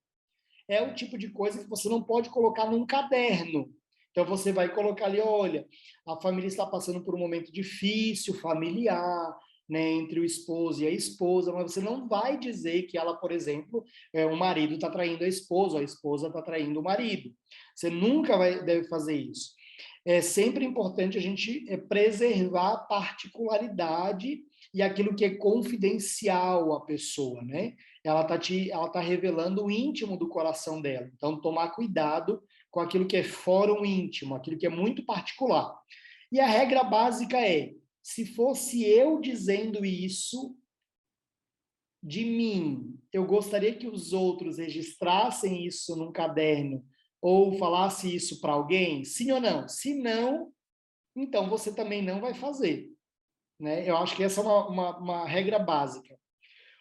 É o tipo de coisa que você não pode colocar num caderno. Então, você vai colocar ali, olha, a família está passando por um momento difícil, familiar, né, entre o esposo e a esposa, mas você não vai dizer que ela, por exemplo, o marido está traindo a esposa está traindo o marido. Você nunca deve fazer isso. É sempre importante a gente preservar a particularidade e aquilo que é confidencial à pessoa, né? Ela tá revelando o íntimo do coração dela. Então, tomar cuidado com aquilo que é fórum íntimo, aquilo que é muito particular. E a regra básica é: se fosse eu dizendo isso de mim, eu gostaria que os outros registrassem isso num caderno ou falasse isso para alguém? Sim ou não? Se não, então você também não vai fazer, né? Eu acho que essa é uma regra básica.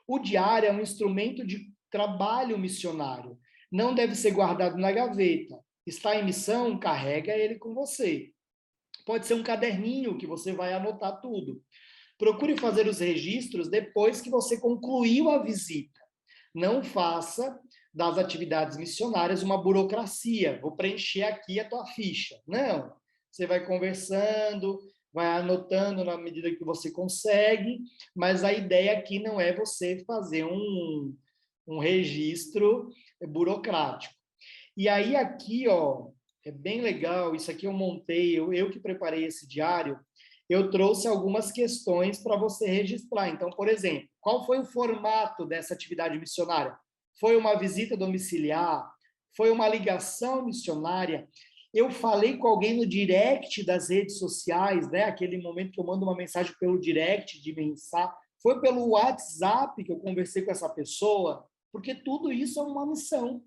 O diário é um instrumento de trabalho missionário. Não deve ser guardado na gaveta. Está em missão, carrega ele com você. Pode ser um caderninho que você vai anotar tudo. Procure fazer os registros depois que você concluiu a visita. Não faça das atividades missionárias uma burocracia. Vou preencher aqui a tua ficha. Não. Você vai conversando, vai anotando na medida que você consegue, mas a ideia aqui não é você fazer um registro burocrático. E aí aqui, ó, é bem legal, isso aqui eu montei, eu que preparei esse diário, eu trouxe algumas questões para você registrar. Então, por exemplo, qual foi o formato dessa atividade missionária? Foi uma visita domiciliar? Foi uma ligação missionária? Eu falei com alguém no direct das redes sociais, né? Aquele momento que eu mando uma mensagem pelo direct de mensagem. Foi pelo WhatsApp que eu conversei com essa pessoa? Porque tudo isso é uma missão,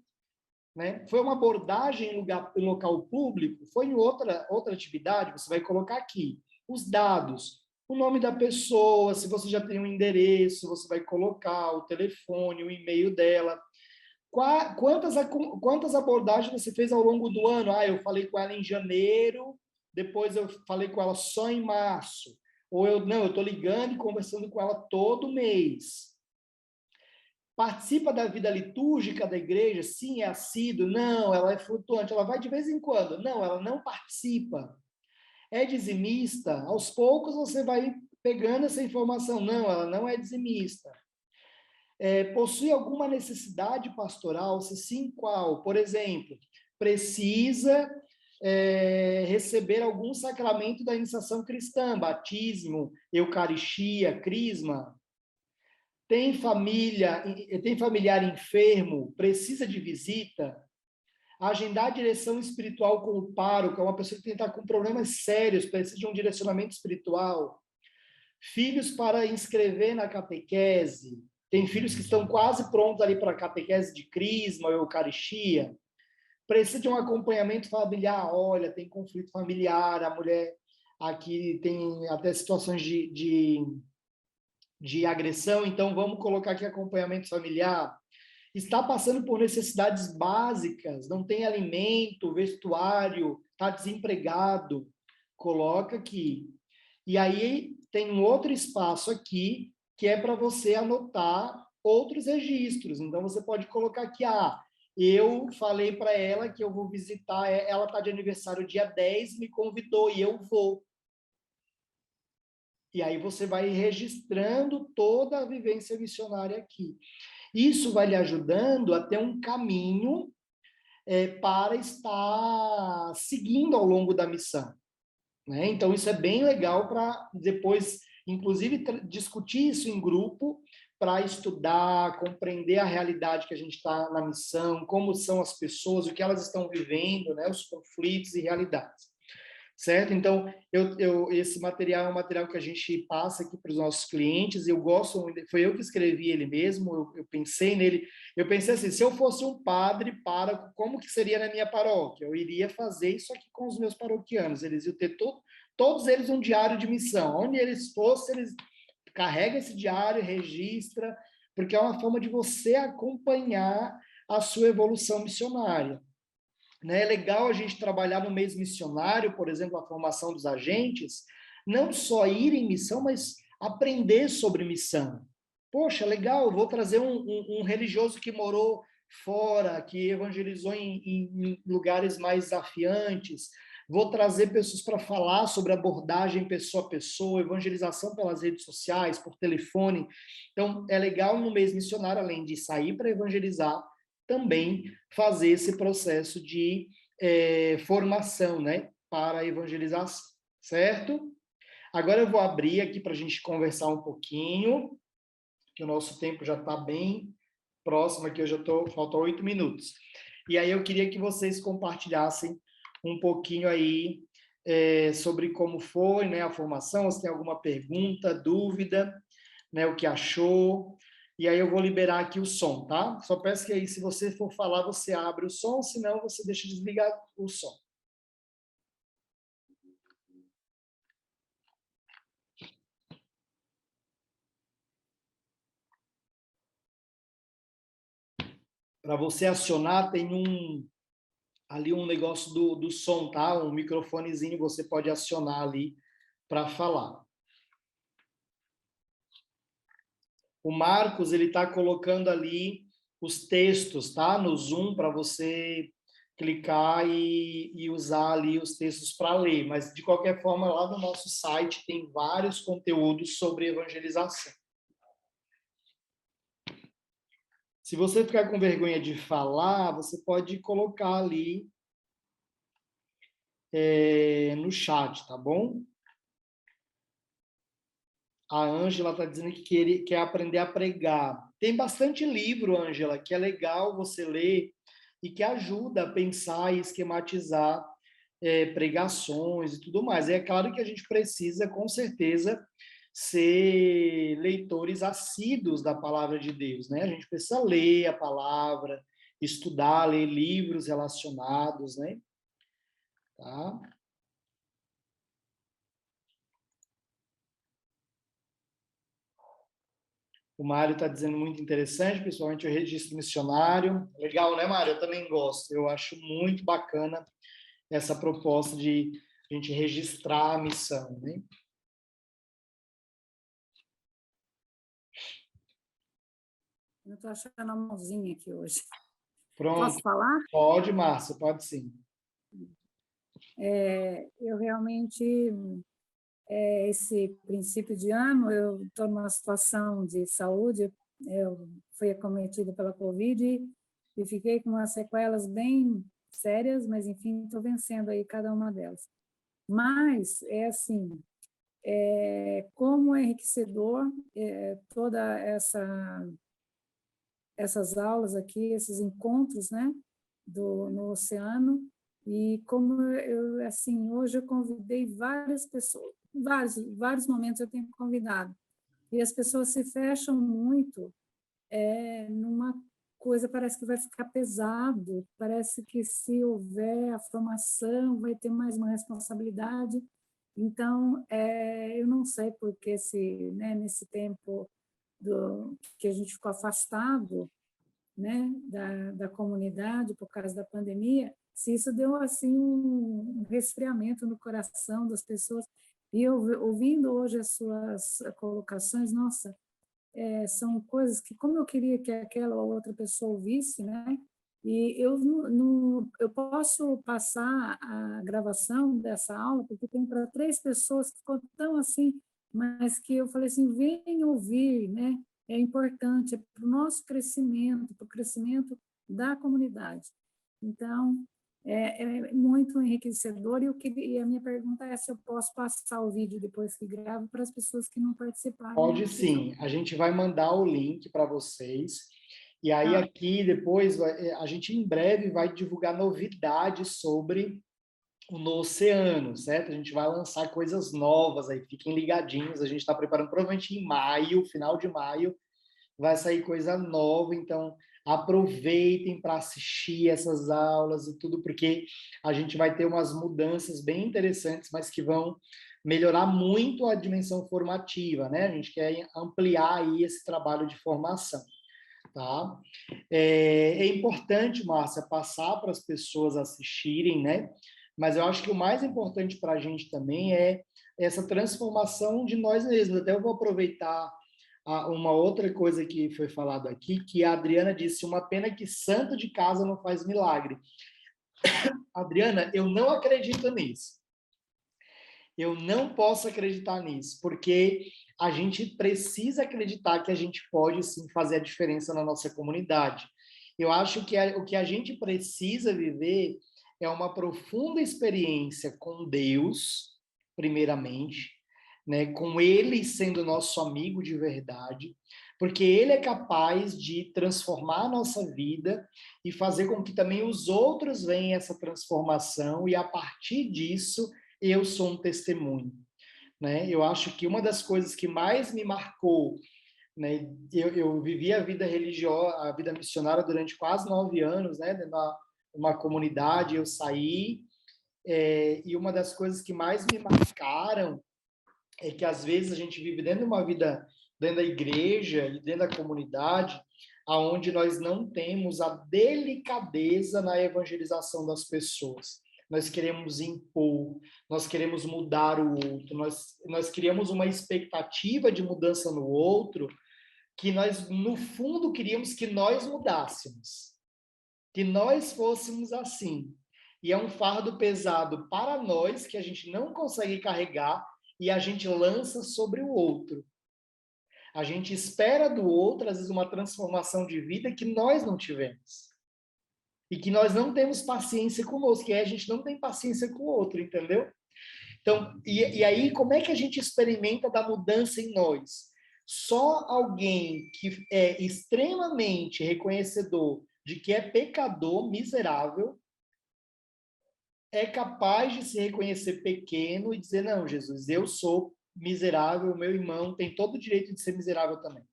né? Foi uma abordagem em local público? Foi em outra atividade? Você vai colocar aqui os dados, o nome da pessoa, se você já tem um endereço, você vai colocar o telefone, o e-mail dela. Quantas abordagens você fez ao longo do ano? Ah, eu falei com ela em janeiro, depois eu falei com ela só em março. Ou eu estou ligando e conversando com ela todo mês. Participa da vida litúrgica da igreja? Sim, é assíduo. Não, ela é flutuante. Ela vai de vez em quando. Não, ela não participa. É dizimista? Aos poucos você vai pegando essa informação. Não, ela não é dizimista. Possui alguma necessidade pastoral? Se sim, qual? Por exemplo, precisa receber algum sacramento da iniciação cristã, batismo, eucaristia, crisma. Tem familiar enfermo, precisa de visita? Agendar direção espiritual com o pároco, é uma pessoa que está com problemas sérios, precisa de um direcionamento espiritual. Filhos para inscrever na catequese. Tem filhos que estão quase prontos ali para a catequese de crisma ou eucaristia. Precisa de um acompanhamento familiar. Olha, tem conflito familiar, a mulher aqui tem até situações de agressão, então vamos colocar aqui acompanhamento familiar. Está passando por necessidades básicas, não tem alimento, vestuário, está desempregado, coloca aqui. E aí tem um outro espaço aqui, que é para você anotar outros registros. Então, você pode colocar aqui, eu falei para ela que eu vou visitar, ela está de aniversário dia 10, me convidou e eu vou. E aí você vai registrando toda a vivência missionária aqui. Isso vai lhe ajudando a ter um caminho para estar seguindo ao longo da missão, né? Então, isso é bem legal para depois, inclusive, discutir isso em grupo, para estudar, compreender a realidade que a gente está na missão, como são as pessoas, o que elas estão vivendo, né? Os conflitos e realidades. Certo? Então, esse material é um material que a gente passa aqui para os nossos clientes, eu gosto, foi eu que escrevi ele mesmo, eu pensei nele, eu pensei assim, se eu fosse um padre pároco, como que seria na minha paróquia? Eu iria fazer isso aqui com os meus paroquianos, eles iam ter todos eles um diário de missão, onde eles fossem, eles carregam esse diário, registra, porque é uma forma de você acompanhar a sua evolução missionária. Né? É legal a gente trabalhar no mês missionário, por exemplo, a formação dos agentes, não só ir em missão, mas aprender sobre missão. Poxa, legal, vou trazer um religioso que morou fora, que evangelizou em lugares mais desafiantes, Vou trazer pessoas para falar sobre abordagem pessoa a pessoa, evangelização pelas redes sociais, por telefone. Então, é legal no mês missionário, além de sair para evangelizar, também fazer esse processo de formação, né, para a evangelização, certo? Agora eu vou abrir aqui para a gente conversar um pouquinho, que o nosso tempo já está bem próximo aqui, faltam 8 minutos. E aí eu queria que vocês compartilhassem um pouquinho aí sobre como foi, né, a formação, se tem alguma pergunta, dúvida, né, o que achou. E aí eu vou liberar aqui o som, tá? Só peço que aí, se você for falar, você abre o som, senão você deixa desligar o som. Para você acionar, tem ali um negócio do som, tá? Um microfonezinho você pode acionar ali para falar. O Marcos, ele está colocando ali os textos, tá? No Zoom, para você clicar e usar ali os textos para ler. Mas, de qualquer forma, lá no nosso site tem vários conteúdos sobre evangelização. Se você ficar com vergonha de falar, você pode colocar ali no chat, tá bom? A Ângela está dizendo que quer aprender a pregar. Tem bastante livro, Ângela, que é legal você ler e que ajuda a pensar e esquematizar pregações e tudo mais. É claro que a gente precisa, com certeza, ser leitores assíduos da palavra de Deus, né? A gente precisa ler a palavra, estudar, ler livros relacionados, né? Tá? O Mário está dizendo muito interessante, principalmente o registro missionário. Legal, né, Mário? Eu também gosto. Eu acho muito bacana essa proposta de a gente registrar a missão, né? Eu estou achando a mãozinha aqui hoje. Pronto. Posso falar? Pode, Márcia, pode sim. Eu realmente, esse princípio de ano, eu estou numa situação de saúde, eu fui acometida pela Covid e fiquei com umas sequelas bem sérias, mas, enfim, estou vencendo aí cada uma delas. Mas, é assim, como é enriquecedor toda essas aulas aqui, esses encontros, né, no oceano, e como eu, assim, hoje eu convidei várias pessoas, vários momentos eu tenho convidado, e as pessoas se fecham muito numa coisa, parece que vai ficar pesado, parece que se houver a formação, vai ter mais uma responsabilidade, então, eu não sei porque né, nesse tempo que a gente ficou afastado, né, da comunidade por causa da pandemia, se isso deu assim um resfriamento no coração das pessoas. E eu ouvindo hoje as suas colocações, nossa, são coisas que como eu queria que aquela ou outra pessoa ouvisse, né? E eu eu posso passar a gravação dessa aula porque tem para 3 pessoas que ficou tão assim, mas que eu falei assim, vem ouvir, né? É importante, é para o nosso crescimento, para o crescimento da comunidade. Então, é muito enriquecedor e a minha pergunta é se eu posso passar o vídeo depois que gravo para as pessoas que não participaram. Pode sim. A gente vai mandar o link para vocês. E aí aqui depois a gente em breve vai divulgar novidades sobre no oceano, certo? A gente vai lançar coisas novas aí, fiquem ligadinhos. A gente está preparando provavelmente em maio, final de maio, vai sair coisa nova, então aproveitem para assistir essas aulas e tudo, porque a gente vai ter umas mudanças bem interessantes, mas que vão melhorar muito a dimensão formativa, né? A gente quer ampliar aí esse trabalho de formação, tá? É importante, Márcia, passar para as pessoas assistirem, né? Mas eu acho que o mais importante para a gente também é essa transformação de nós mesmos. Até eu vou aproveitar uma outra coisa que foi falado aqui, que a Adriana disse, uma pena que santo de casa não faz milagre. Adriana, eu não acredito nisso. Eu não posso acreditar nisso, porque a gente precisa acreditar que a gente pode sim fazer a diferença na nossa comunidade. Eu acho que o que a gente precisa viver é uma profunda experiência com Deus, primeiramente, né? Com Ele sendo nosso amigo de verdade, porque Ele é capaz de transformar a nossa vida e fazer com que também os outros venham essa transformação, e a partir disso eu sou um testemunho, né? Eu acho que uma das coisas que mais me marcou, né? Eu vivi a vida religiosa, a vida missionária durante quase 9 anos, né? Numa comunidade, eu saí, e uma das coisas que mais me marcaram é que às vezes a gente vive dentro de uma vida, dentro da igreja e dentro da comunidade, aonde nós não temos a delicadeza na evangelização das pessoas. Nós queremos impor, nós queremos mudar o outro, nós criamos uma expectativa de mudança no outro que nós, no fundo, queríamos que nós mudássemos, que nós fôssemos assim. E é um fardo pesado para nós que a gente não consegue carregar e a gente lança sobre o outro. A gente espera do outro, às vezes, uma transformação de vida que nós não tivemos. E que nós não temos paciência conosco, que a gente não tem paciência com o outro, entendeu? Então, e aí, como é que a gente experimenta da mudança em nós? Só alguém que é extremamente reconhecedor de que é pecador, miserável, é capaz de se reconhecer pequeno e dizer, não, Jesus, eu sou miserável, meu irmão tem todo o direito de ser miserável também.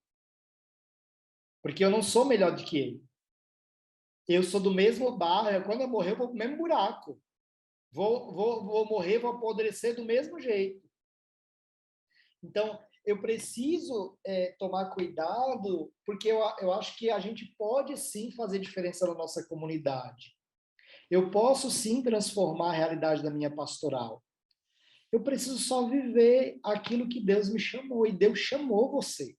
Porque eu não sou melhor do que ele. Eu sou do mesmo barro, quando eu morrer eu vou pro mesmo buraco. Vou morrer, vou apodrecer do mesmo jeito. Então, eu preciso tomar cuidado, porque eu acho que a gente pode sim fazer diferença na nossa comunidade. Eu posso sim transformar a realidade da minha pastoral. Eu preciso só viver aquilo que Deus me chamou, e Deus chamou você.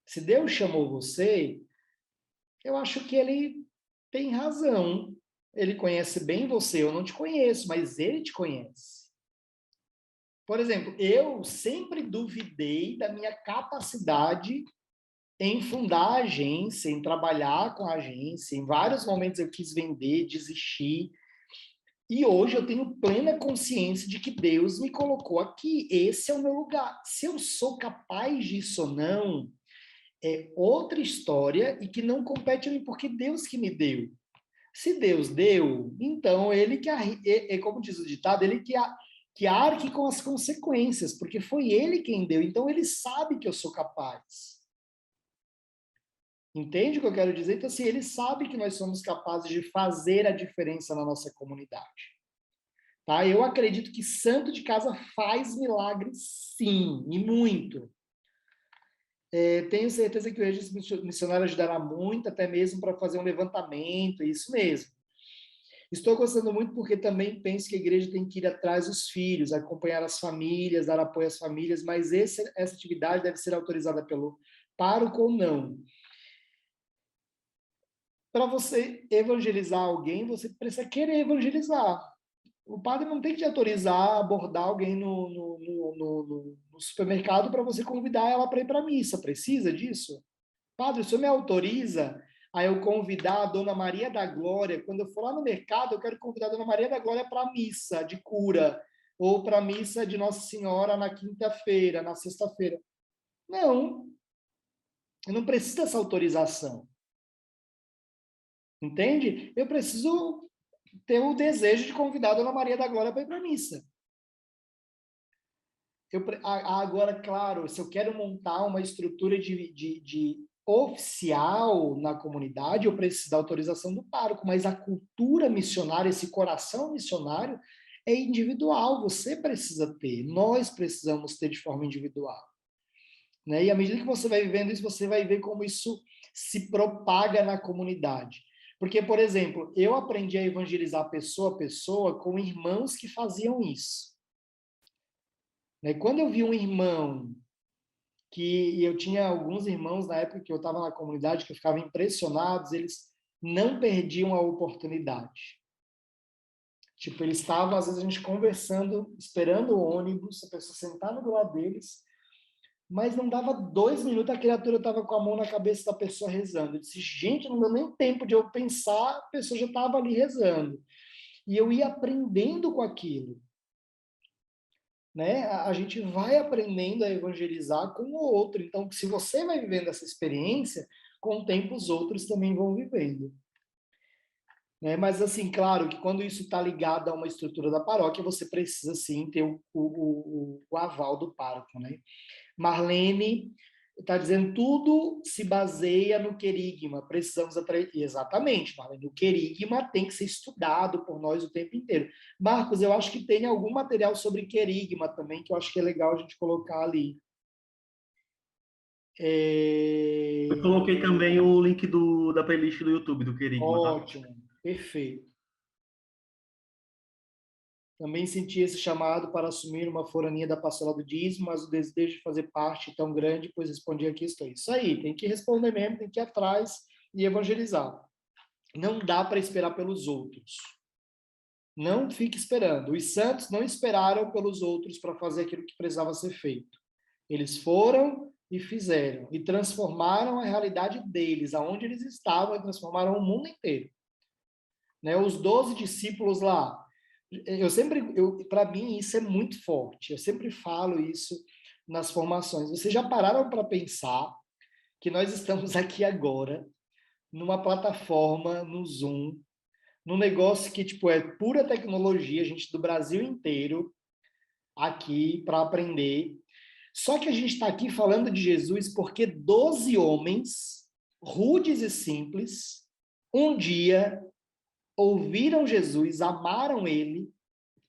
Se Deus chamou você, eu acho que Ele tem razão. Ele conhece bem você, eu não te conheço, mas Ele te conhece. Por exemplo, eu sempre duvidei da minha capacidade em fundar a agência, em trabalhar com a agência. Em vários momentos eu quis vender, desistir. E hoje eu tenho plena consciência de que Deus me colocou aqui. Esse é o meu lugar. Se eu sou capaz disso ou não, é outra história e que não compete a mim, porque Deus que me deu. Se Deus deu, então ele que, como diz o ditado, ele que arque com as consequências, porque foi ele quem deu. Então ele sabe que eu sou capaz. Entende o que eu quero dizer? Então, assim, ele sabe que nós somos capazes de fazer a diferença na nossa comunidade. Tá? Eu acredito que santo de casa faz milagres, sim, e muito. Tenho certeza que o registro missionário ajudará muito, até mesmo para fazer um levantamento, isso mesmo. Estou gostando muito porque também penso que a igreja tem que ir atrás dos filhos, acompanhar as famílias, dar apoio às famílias, mas essa atividade deve ser autorizada pelo pároco ou não. Para você evangelizar alguém, você precisa querer evangelizar. O padre não tem que te autorizar a abordar alguém no supermercado para você convidar ela para ir para a missa. Precisa disso? Padre, o senhor me autoriza a eu convidar a Dona Maria da Glória? Quando eu for lá no mercado, eu quero convidar a Dona Maria da Glória para a missa de cura, ou para a missa de Nossa Senhora na quinta-feira, na sexta-feira. Não, eu não preciso dessa autorização. Entende? Eu preciso ter o desejo de convidar a Dona Maria da Glória para ir para a missa. Agora, claro, se eu quero montar uma estrutura de oficial na comunidade, eu preciso da autorização do pároco, mas a cultura missionária, esse coração missionário, é individual, você precisa ter, nós precisamos ter de forma individual. Né? E à medida que você vai vivendo isso, você vai ver como isso se propaga na comunidade. Porque, por exemplo, eu aprendi a evangelizar pessoa a pessoa com irmãos que faziam isso. Quando eu vi um irmão, e eu tinha alguns irmãos na época que eu estava na comunidade que eu ficava impressionados, eles não perdiam a oportunidade. Tipo, eles estavam, às vezes, a gente conversando, esperando o ônibus, a pessoa sentada do lado deles, mas não dava 2 minutos, a criatura estava com a mão na cabeça da pessoa rezando. Eu disse, gente, não deu nem tempo de eu pensar, a pessoa já estava ali rezando. E eu ia aprendendo com aquilo. Né? A gente vai aprendendo a evangelizar com o outro. Então, se você vai vivendo essa experiência, com o tempo os outros também vão vivendo. Né? Mas, assim, claro que quando isso está ligado a uma estrutura da paróquia, você precisa, sim, ter o aval do pároco. Né? Marlene está dizendo, tudo se baseia no querigma. Precisamos aprender. Exatamente, Marlene. O querigma tem que ser estudado por nós o tempo inteiro. Marcos, eu acho que tem algum material sobre querigma também, que eu acho que é legal a gente colocar ali. Eu coloquei também o link da playlist do YouTube, do Querigma, tá? Ótimo, perfeito. Também senti esse chamado para assumir uma forania da pastoral do dízimo, mas o desejo de fazer parte tão grande, pois respondi aqui estou. Isso aí, tem que responder mesmo, tem que ir atrás e evangelizar. Não dá para esperar pelos outros. Não fique esperando. Os santos não esperaram pelos outros para fazer aquilo que precisava ser feito. Eles foram e fizeram, e transformaram a realidade deles, aonde eles estavam, e transformaram o mundo inteiro. Né? Os 12 discípulos lá, para mim, isso é muito forte. Eu sempre falo isso nas formações. Vocês já pararam para pensar que nós estamos aqui agora, numa plataforma, no Zoom, num negócio que tipo é pura tecnologia, a gente do Brasil inteiro aqui para aprender. Só que a gente está aqui falando de Jesus porque 12 homens, rudes e simples, um dia ouviram Jesus, amaram ele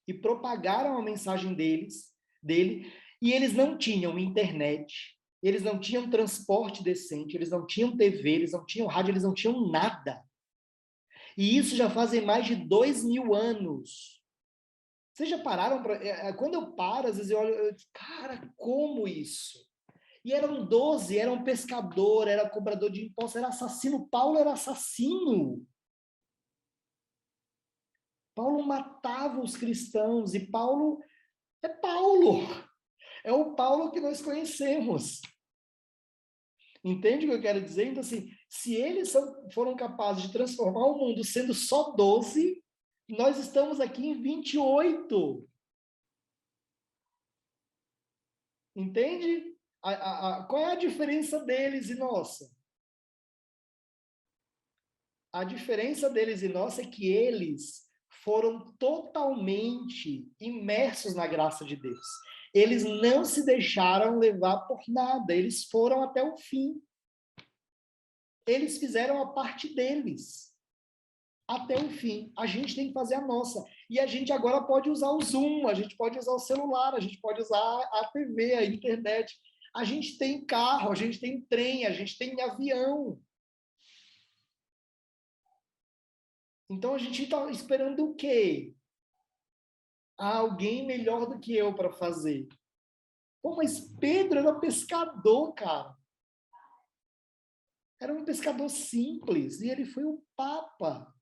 e propagaram a mensagem dele, e eles não tinham internet, eles não tinham transporte decente, eles não tinham TV, eles não tinham rádio, eles não tinham nada. E isso já fazem mais de 2.000 anos. Vocês já pararam para... Quando eu paro, às vezes eu olho, cara, como isso? E eram 12, era um pescador, era cobrador de impostos, era assassino. Paulo era assassino. Paulo matava os cristãos, e Paulo é Paulo. É o Paulo que nós conhecemos. Entende o que eu quero dizer? Então, assim, se eles foram capazes de transformar o mundo sendo só 12, nós estamos aqui em 28. Entende? Qual é a diferença deles e nossa? A diferença deles e nossa é que eles foram totalmente imersos na graça de Deus. Eles não se deixaram levar por nada, eles foram até o fim. Eles fizeram a parte deles até o fim. A gente tem que fazer a nossa. E a gente agora pode usar o Zoom, a gente pode usar o celular, a gente pode usar a TV, a internet. A gente tem carro, a gente tem trem, a gente tem avião. Então a gente está esperando o quê? Alguém melhor do que eu para fazer. Pô, mas Pedro era pescador, cara. Era um pescador simples, e ele foi o Papa.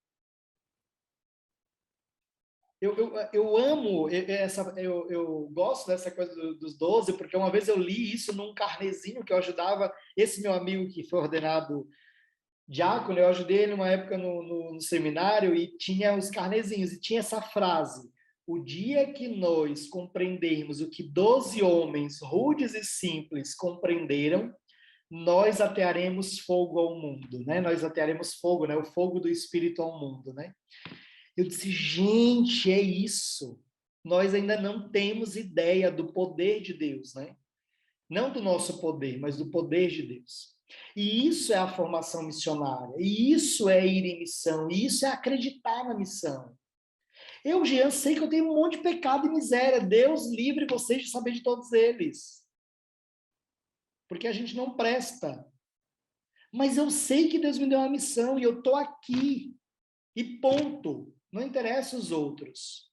Eu amo eu gosto dessa coisa dos 12, porque uma vez eu li isso num carnezinho que eu ajudava esse meu amigo que foi ordenado diácono, eu ajudei ele numa época no seminário, e tinha os carnezinhos, e tinha essa frase: o dia que nós compreendermos o que 12 homens rudes e simples compreenderam, nós atearemos fogo ao mundo, né? Nós atearemos fogo, né? O fogo do Espírito ao mundo, né? Eu disse, gente, é isso. Nós ainda não temos ideia do poder de Deus, né? Não do nosso poder, mas do poder de Deus. E isso é a formação missionária, e isso é ir em missão, e isso é acreditar na missão. Eu, Jean, sei que eu tenho um monte de pecado e miséria. Deus livre vocês de saber de todos eles. Porque a gente não presta. Mas eu sei que Deus me deu uma missão, e eu estou aqui. E ponto. Não interessa os outros.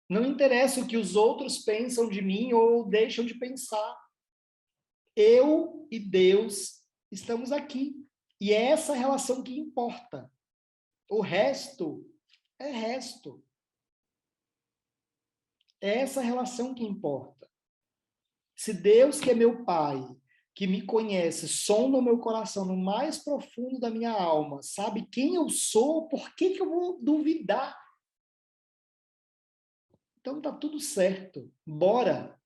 Não interessa o que os outros pensam de mim ou deixam de pensar. Eu e Deus estamos aqui. E é essa relação que importa. O resto é resto. É essa relação que importa. Se Deus, que é meu Pai, que me conhece, sonda o meu coração no mais profundo da minha alma, sabe quem eu sou, por que que eu vou duvidar? Então tá tudo certo. Bora.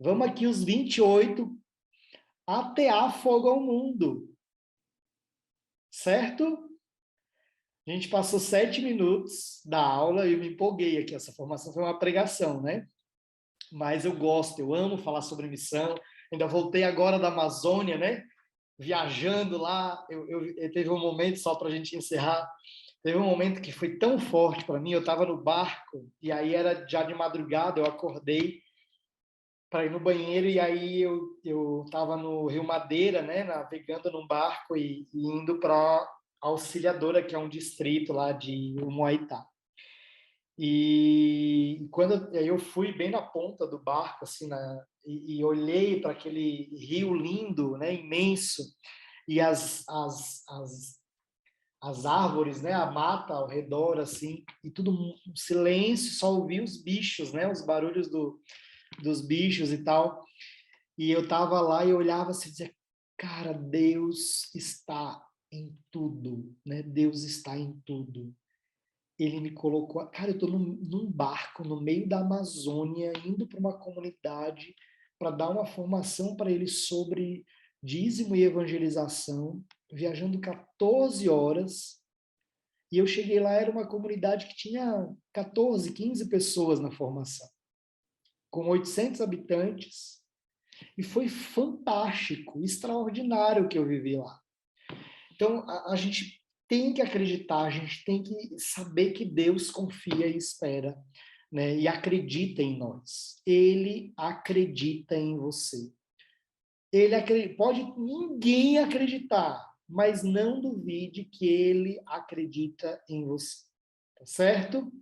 Vamos aqui os 28 atear fogo ao mundo. Certo? A gente passou 7 minutos da aula e eu me empolguei aqui. Essa formação foi uma pregação, né? Mas eu gosto, eu amo falar sobre missão. Ainda voltei agora da Amazônia, né? Viajando lá. Eu teve um momento, só para a gente encerrar, teve um momento que foi tão forte para mim. Eu estava no barco e aí era já de madrugada, eu acordei para ir no banheiro e aí eu estava no Rio Madeira, né? Navegando num barco e indo para Auxiliadora, que é um distrito lá de Humaitá. E quando eu fui bem na ponta do barco, assim, e olhei para aquele rio lindo, né, imenso, e as árvores, né, a mata ao redor, assim, e tudo um silêncio, só ouvi os bichos, né, os barulhos dos bichos e tal. E eu tava lá e olhava assim, e dizia, cara, Deus está em tudo, né? Deus está em tudo. Ele me colocou, cara, eu estou num barco no meio da Amazônia, indo para uma comunidade para dar uma formação para eles sobre dízimo e evangelização, viajando 14 horas, e eu cheguei lá, era uma comunidade que tinha 14, 15 pessoas na formação, com 800 habitantes, e foi fantástico, extraordinário o que eu vivi lá. Então, a gente tem que acreditar, a gente tem que saber que Deus confia e espera, né? E acredita em nós. Ele acredita em você. Pode ninguém acreditar, mas não duvide que ele acredita em você. Tá certo?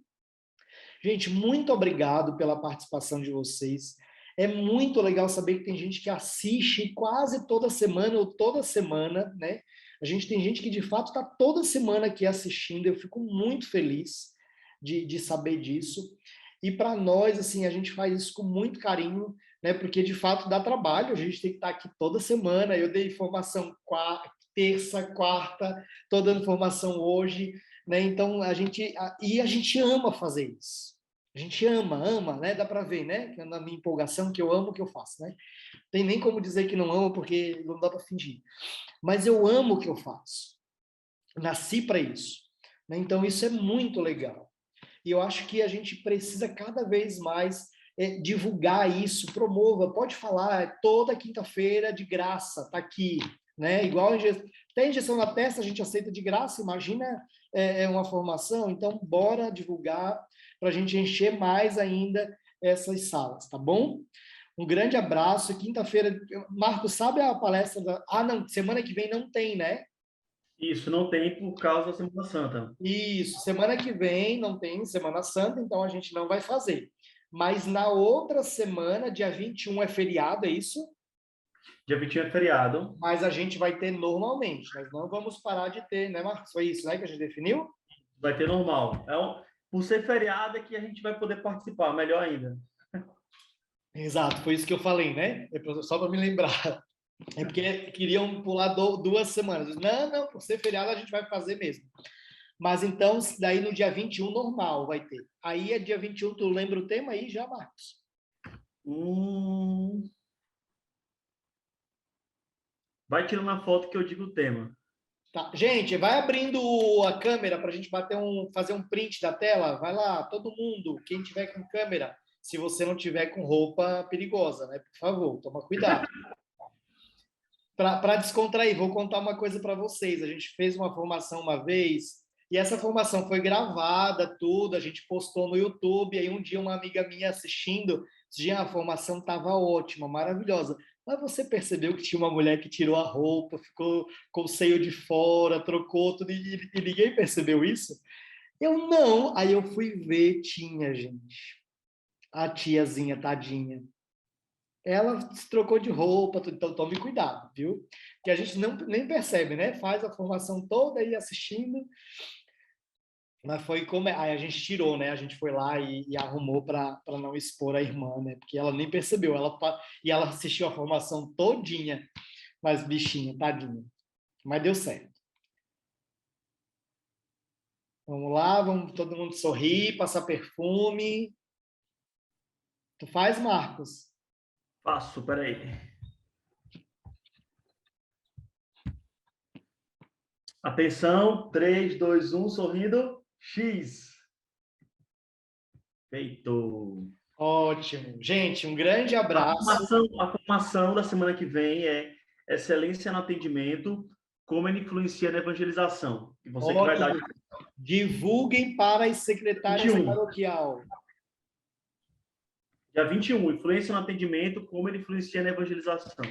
Gente, muito obrigado pela participação de vocês. É muito legal saber que tem gente que assiste quase toda semana ou toda semana, né? A gente tem gente que de fato está toda semana aqui assistindo. Eu fico muito feliz de saber disso. E para nós, assim, a gente faz isso com muito carinho, né? Porque de fato dá trabalho. A gente tem que estar aqui toda semana. Eu dei informação terça, quarta, estou dando informação hoje, né? Então a gente ama fazer isso. A gente ama, né? Dá para ver, né? Na minha empolgação, que eu amo o que eu faço, né? Tem nem como dizer que não amo, porque não dá para fingir. Mas eu amo o que eu faço. Nasci para isso. Né? Então, isso é muito legal. E eu acho que a gente precisa cada vez mais divulgar isso, promova, pode falar, toda quinta-feira de graça, tá aqui. Né? Igual até injeção na testa a gente aceita de graça, imagina uma formação, então bora divulgar para a gente encher mais ainda essas salas, tá bom? Um grande abraço. Quinta-feira, Marcos, sabe a palestra da... Ah, não, semana que vem não tem, né? Isso, não tem por causa da Semana Santa. Isso, semana que vem não tem Semana Santa, então a gente não vai fazer. Mas na outra semana, dia 21 é feriado, é isso? Dia 21 é feriado. Mas a gente vai ter normalmente. Nós não vamos parar de ter, né, Marcos? Foi isso, né, que a gente definiu? Vai ter normal. Por ser feriado é que a gente vai poder participar, melhor ainda. Exato, foi isso que eu falei, né? Só para me lembrar. É porque queriam pular 2 semanas. Não, por ser feriado a gente vai fazer mesmo. Mas então, daí no dia 21 normal vai ter. Aí é dia 21, tu lembra o tema aí já, Marcos? Vai tirando a foto que eu digo o tema. Tá. Gente, vai abrindo a câmera para a gente fazer um print da tela. Vai lá, todo mundo, quem tiver com câmera, se você não tiver com roupa perigosa, né? Por favor, toma cuidado. Para descontrair, vou contar uma coisa para vocês. A gente fez uma formação uma vez e essa formação foi gravada, tudo, a gente postou no YouTube. Aí um dia uma amiga minha assistindo, a formação estava ótima, maravilhosa. Mas você percebeu que tinha uma mulher que tirou a roupa, ficou com o seio de fora, trocou tudo e ninguém percebeu isso? Eu não. Aí eu fui ver, tinha, gente. A tiazinha, tadinha. Ela se trocou de roupa, então tome cuidado, viu? Que a gente nem percebe, né? Faz a formação toda aí assistindo. Mas foi como. Aí a gente tirou, né? A gente foi lá e arrumou para não expor a irmã, né? Porque ela nem percebeu. E ela assistiu a formação todinha, mas bichinha, tadinha. Mas deu certo. Vamos lá, vamos todo mundo sorrir, passar perfume. Tu faz, Marcos? Faço, peraí. Atenção, 3, 2, 1, sorrindo. X. Feito. Ótimo. Gente, um grande abraço. A formação da semana que vem é excelência no atendimento, como ele influencia na evangelização. E você que vai dar. Divulguem para as secretárias 21. paroquial. Dia 21, influência no atendimento, como ele influencia na evangelização.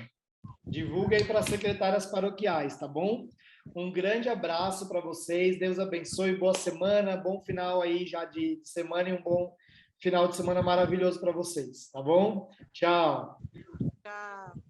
Divulguem para as secretárias paroquiais, tá bom? Um grande abraço para vocês. Deus abençoe. Boa semana, bom final aí já de semana e um bom final de semana maravilhoso para vocês, tá bom? Tchau. Tchau.